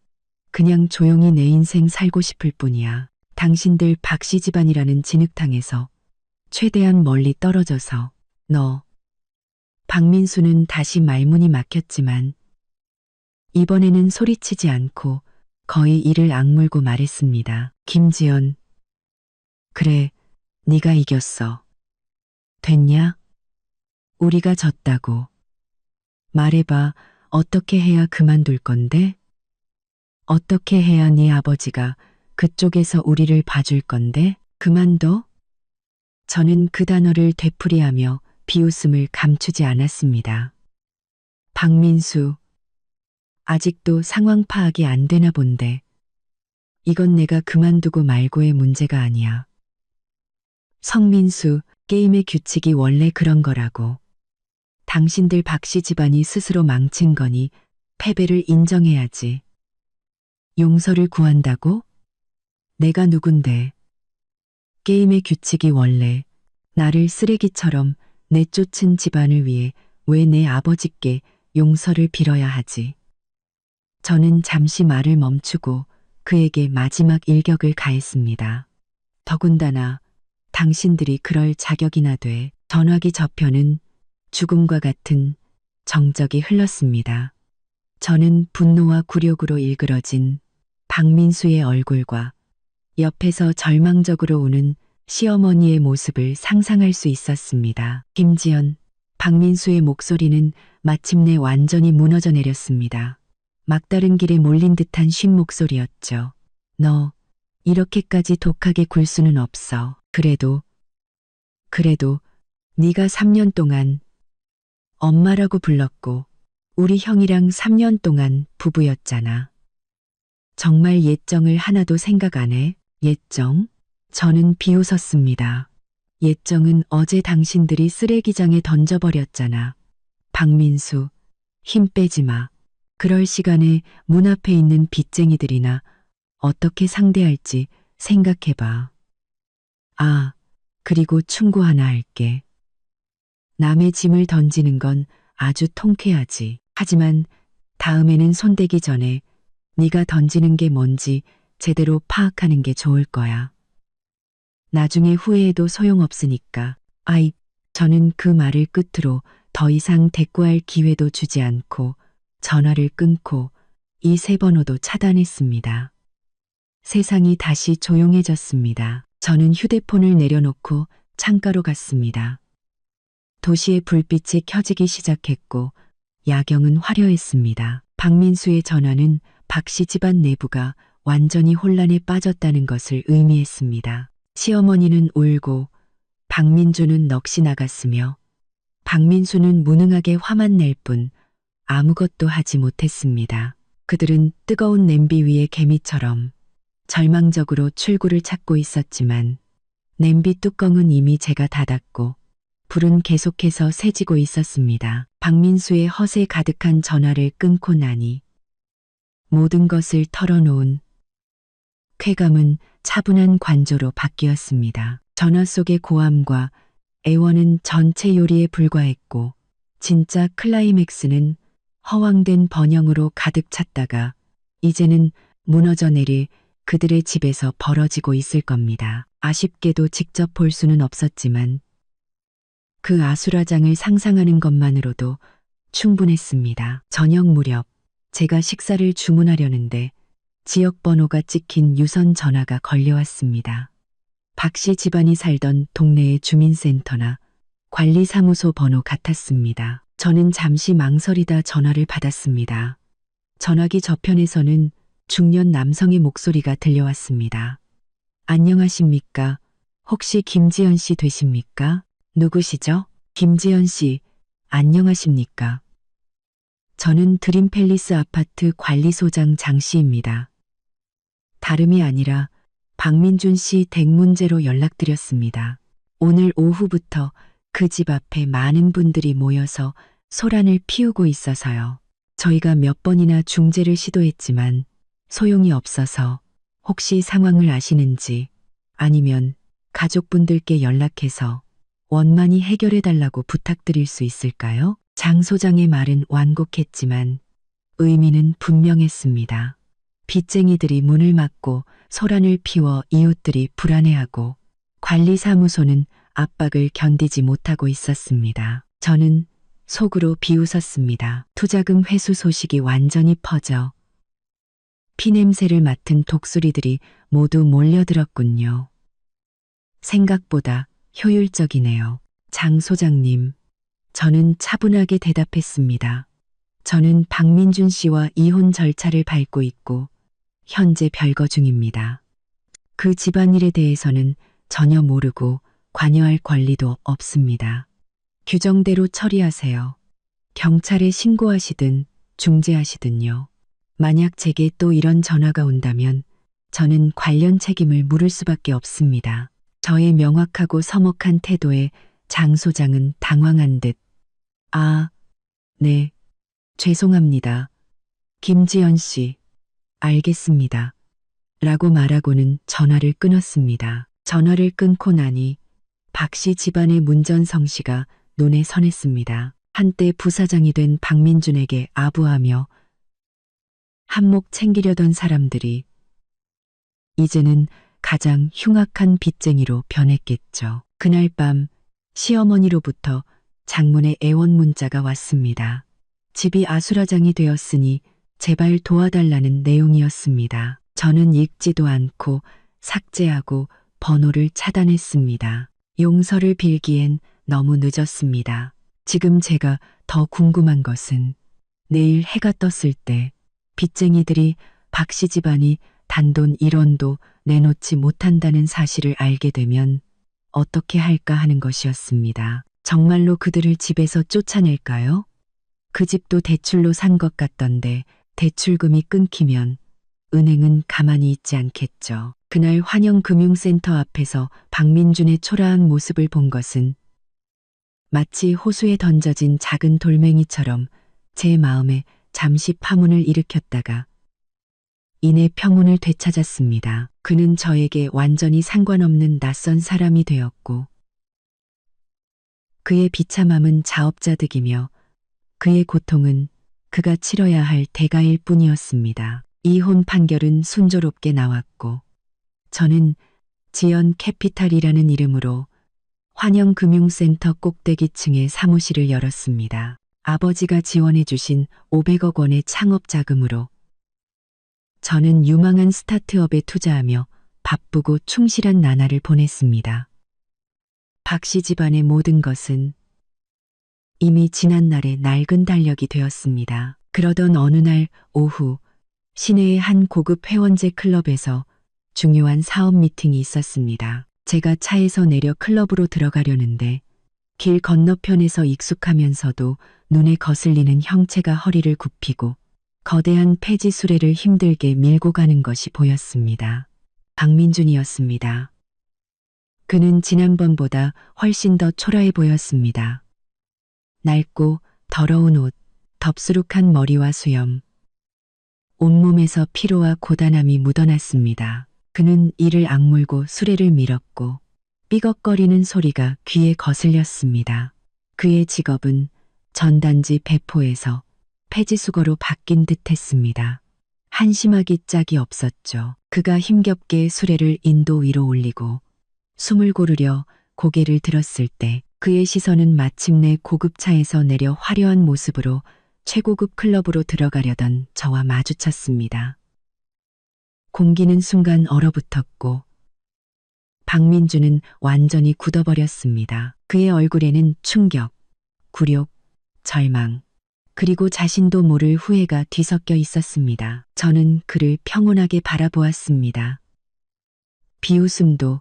그냥 조용히 내 인생 살고 싶을 뿐이야. 당신들 박씨 집안이라는 진흙탕에서 최대한 멀리 떨어져서. 너. 박민수는 다시 말문이 막혔지만 이번에는 소리치지 않고 거의 이를 악물고 말했습니다. 김지연. 그래, 네가 이겼어. 됐냐? 우리가 졌다고. 말해봐. 어떻게 해야 그만둘 건데? 어떻게 해야 네 아버지가 그쪽에서 우리를 봐줄 건데? 그만둬? 저는 그 단어를 되풀이하며 비웃음을 감추지 않았습니다. 박민수. 아직도 상황 파악이 안 되나 본데. 이건 내가 그만두고 말고의 문제가 아니야. 성민수, 게임의 규칙이 원래 그런 거라고. 당신들 박씨 집안이 스스로 망친 거니 패배를 인정해야지. 용서를 구한다고? 내가 누군데. 게임의 규칙이 원래 나를 쓰레기처럼 내쫓은 집안을 위해 왜 내 아버지께 용서를 빌어야 하지. 저는 잠시 말을 멈추고 그에게 마지막 일격을 가했습니다. 더군다나 당신들이 그럴 자격이나 돼. 전화기 저편은 죽음과 같은 정적이 흘렀습니다. 저는 분노와 굴욕으로 일그러진 박민수의 얼굴과 옆에서 절망적으로 우는 시어머니의 모습을 상상할 수 있었습니다. 김지연, 박민수의 목소리는 마침내 완전히 무너져 내렸습니다. 막다른 길에 몰린 듯한 쉰 목소리였죠. 너, 이렇게까지 독하게 굴 수는 없어. 그래도 네가 3년 동안 엄마라고 불렀고 우리 형이랑 3년 동안 부부였잖아. 정말 예정을 하나도 생각 안 해? 예정? 저는 비웃었습니다. 예정은 어제 당신들이 쓰레기장에 던져버렸잖아. 박민수, 힘 빼지 마. 그럴 시간에 문 앞에 있는 빚쟁이들이나 어떻게 상대할지 생각해봐. 아, 그리고 충고 하나 할게. 남의 짐을 던지는 건 아주 통쾌하지. 하지만 다음에는 손대기 전에 네가 던지는 게 뭔지 제대로 파악하는 게 좋을 거야. 나중에 후회해도 소용없으니까. 아이, 저는 그 말을 끝으로 더 이상 대꾸할 기회도 주지 않고 전화를 끊고 이 세 번호도 차단했습니다. 세상이 다시 조용해졌습니다. 저는 휴대폰을 내려놓고 창가로 갔습니다. 도시의 불빛이 켜지기 시작했고 야경은 화려했습니다. 박민수의 전화는 박씨 집안 내부가 완전히 혼란에 빠졌다는 것을 의미했습니다. 시어머니는 울고 박민주는 넋이 나갔으며 박민수는 무능하게 화만 낼 뿐 아무것도 하지 못했습니다. 그들은 뜨거운 냄비 위의 개미처럼 절망적으로 출구를 찾고 있었지만 냄비 뚜껑은 이미 제가 닫았고 불은 계속해서 새지고 있었습니다. 박민수의 허세 가득한 전화를 끊고 나니 모든 것을 털어놓은 쾌감은 차분한 관조로 바뀌었습니다. 전화 속의 고함과 애원은 전체 요리에 불과했고 진짜 클라이맥스는 허황된 번영으로 가득 찼다가 이제는 무너져 내릴 그들의 집에서 벌어지고 있을 겁니다. 아쉽게도 직접 볼 수는 없었지만 그 아수라장을 상상하는 것만으로도 충분했습니다. 저녁 무렵 제가 식사를 주문하려는데 지역번호가 찍힌 유선 전화가 걸려왔습니다. 박씨 집안이 살던 동네의 주민센터나 관리사무소 번호 같았습니다. 저는 잠시 망설이다 전화를 받았습니다. 전화기 저편에서는 중년 남성의 목소리가 들려왔습니다. 안녕하십니까? 혹시 김지연 씨 되십니까? 누구시죠? 김지연 씨, 안녕하십니까? 저는 드림팰리스 아파트 관리소장 장 씨입니다. 다름이 아니라 박민준 씨 댁 문제로 연락드렸습니다. 오늘 오후부터 그 집 앞에 많은 분들이 모여서 소란을 피우고 있어서요. 저희가 몇 번이나 중재를 시도했지만 소용이 없어서 혹시 상황을 아시는지 아니면 가족분들께 연락해서 원만히 해결해달라고 부탁드릴 수 있을까요? 장 소장의 말은 완곡했지만 의미는 분명했습니다. 빚쟁이들이 문을 막고 소란을 피워 이웃들이 불안해하고 관리사무소는 압박을 견디지 못하고 있었습니다. 저는 속으로 비웃었습니다. 투자금 회수 소식이 완전히 퍼져 피냄새를 맡은 독수리들이 모두 몰려들었군요. 생각보다 효율적이네요. 장 소장님, 저는 차분하게 대답했습니다. 저는 박민준 씨와 이혼 절차를 밟고 있고 현재 별거 중입니다. 그 집안일에 대해서는 전혀 모르고 관여할 권리도 없습니다. 규정대로 처리하세요. 경찰에 신고하시든 중재하시든요. 만약 제게 또 이런 전화가 온다면 저는 관련 책임을 물을 수밖에 없습니다. 저의 명확하고 서먹한 태도에 장 소장은 당황한 듯 아, 네, 죄송합니다. 김지연 씨, 알겠습니다. 라고 말하고는 전화를 끊었습니다. 전화를 끊고 나니 박씨 집안의 문전성시가 눈에 선했습니다. 한때 부사장이 된 박민준에게 아부하며 한몫 챙기려던 사람들이 이제는 가장 흉악한 빚쟁이로 변했겠죠. 그날 밤 시어머니로부터 장문의 애원 문자가 왔습니다. 집이 아수라장이 되었으니 제발 도와달라는 내용이었습니다. 저는 읽지도 않고 삭제하고 번호를 차단했습니다. 용서를 빌기엔 너무 늦었습니다. 지금 제가 더 궁금한 것은 내일 해가 떴을 때 빚쟁이들이 박씨 집안이 단돈 1원도 내놓지 못한다는 사실을 알게 되면 어떻게 할까 하는 것이었습니다. 정말로 그들을 집에서 쫓아낼까요? 그 집도 대출로 산 것 같던데 대출금이 끊기면 은행은 가만히 있지 않겠죠. 그날 환영금융센터 앞에서 박민준의 초라한 모습을 본 것은 마치 호수에 던져진 작은 돌멩이처럼 제 마음에 잠시 파문을 일으켰다가 이내 평온을 되찾았습니다. 그는 저에게 완전히 상관없는 낯선 사람이 되었고 그의 비참함은 자업자득이며 그의 고통은 그가 치러야 할 대가일 뿐이었습니다. 이혼 판결은 순조롭게 나왔고 저는 지연 캐피탈이라는 이름으로 환영금융센터 꼭대기층에 사무실을 열었습니다. 아버지가 지원해 주신 500억 원의 창업 자금으로 저는 유망한 스타트업에 투자하며 바쁘고 충실한 나날을 보냈습니다. 박씨 집안의 모든 것은 이미 지난날의 낡은 달력이 되었습니다. 그러던 어느 날 오후 시내의 한 고급 회원제 클럽에서 중요한 사업 미팅이 있었습니다. 제가 차에서 내려 클럽으로 들어가려는데 길 건너편에서 익숙하면서도 눈에 거슬리는 형체가 허리를 굽히고 거대한 폐지 수레를 힘들게 밀고 가는 것이 보였습니다. 박민준이었습니다. 그는 지난번보다 훨씬 더 초라해 보였습니다. 낡고 더러운 옷, 덥수룩한 머리와 수염, 온몸에서 피로와 고단함이 묻어났습니다. 그는 이를 악물고 수레를 밀었고 삐걱거리는 소리가 귀에 거슬렸습니다. 그의 직업은 전단지 배포에서 폐지수거로 바뀐 듯했습니다. 한심하기 짝이 없었죠. 그가 힘겹게 수레를 인도 위로 올리고 숨을 고르려 고개를 들었을 때 그의 시선은 마침내 고급차에서 내려 화려한 모습으로 최고급 클럽으로 들어가려던 저와 마주쳤습니다. 공기는 순간 얼어붙었고 박민주는 완전히 굳어버렸습니다. 그의 얼굴에는 충격, 굴욕, 절망, 그리고 자신도 모를 후회가 뒤섞여 있었습니다. 저는 그를 평온하게 바라보았습니다. 비웃음도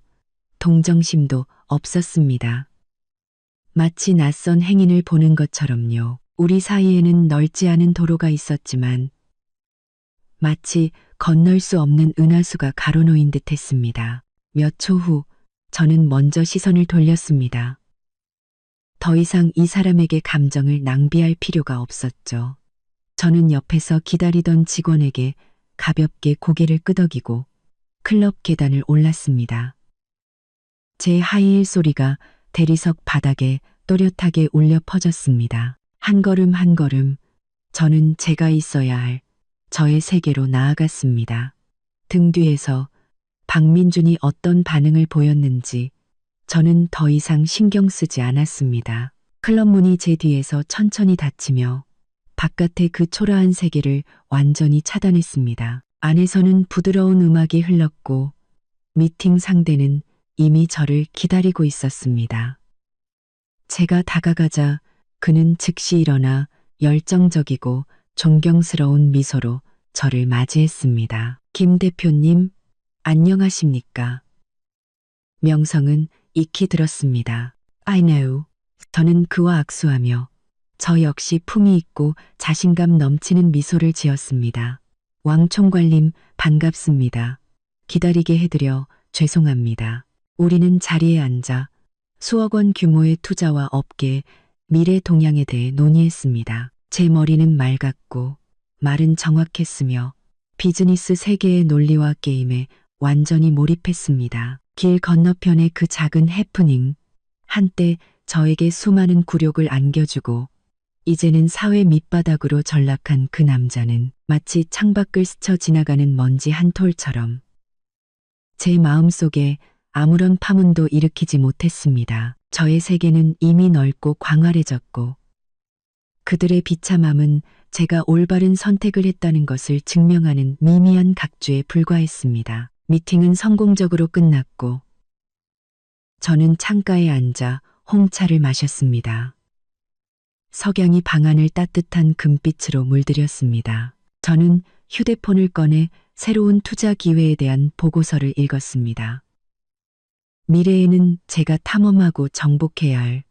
동정심도 없었습니다. 마치 낯선 행인을 보는 것처럼요. 우리 사이에는 넓지 않은 도로가 있었지만 마치 건널 수 없는 은하수가 가로놓인 듯했습니다. 몇 초 후 저는 먼저 시선을 돌렸습니다. 더 이상 이 사람에게 감정을 낭비할 필요가 없었죠. 저는 옆에서 기다리던 직원에게 가볍게 고개를 끄덕이고 클럽 계단을 올랐습니다. 제 하이힐 소리가 대리석 바닥에 또렷하게 울려 퍼졌습니다. 한 걸음 한 걸음 저는 제가 있어야 할 저의 세계로 나아갔습니다. 등 뒤에서 박민준이 어떤 반응을 보였는지 저는 더 이상 신경 쓰지 않았습니다. 클럽 문이 제 뒤에서 천천히 닫히며 바깥의 그 초라한 세계를 완전히 차단했습니다. 안에서는 부드러운 음악이 흘렀고 미팅 상대는 이미 저를 기다리고 있었습니다. 제가 다가가자 그는 즉시 일어나 열정적이고 존경스러운 미소로 저를 맞이했습니다. 김 대표님, 안녕하십니까? 명성은 익히 들었습니다. I know. 저는 그와 악수하며 저 역시 품위 있고 자신감 넘치는 미소를 지었습니다. 왕 총괄님, 반갑습니다. 기다리게 해드려 죄송합니다. 우리는 자리에 앉아 수억 원 규모의 투자와 업계, 미래 동향에 대해 논의했습니다. 제 머리는 맑았고 말은 정확했으며 비즈니스 세계의 논리와 게임에 완전히 몰입했습니다. 길 건너편의 그 작은 해프닝, 한때 저에게 수많은 굴욕을 안겨주고 이제는 사회 밑바닥으로 전락한 그 남자는 마치 창밖을 스쳐 지나가는 먼지 한 톨처럼 제 마음속에 아무런 파문도 일으키지 못했습니다. 저의 세계는 이미 넓고 광활해졌고 그들의 비참함은 제가 올바른 선택을 했다는 것을 증명하는 미미한 각주에 불과했습니다. 미팅은 성공적으로 끝났고 저는 창가에 앉아 홍차를 마셨습니다. 석양이 방안을 따뜻한 금빛으로 물들였습니다. 저는 휴대폰을 꺼내 새로운 투자 기회에 대한 보고서를 읽었습니다. 미래에는 제가 탐험하고 정복해야 할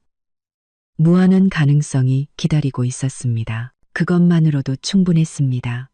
무한한 가능성이 기다리고 있었습니다. 그것만으로도 충분했습니다.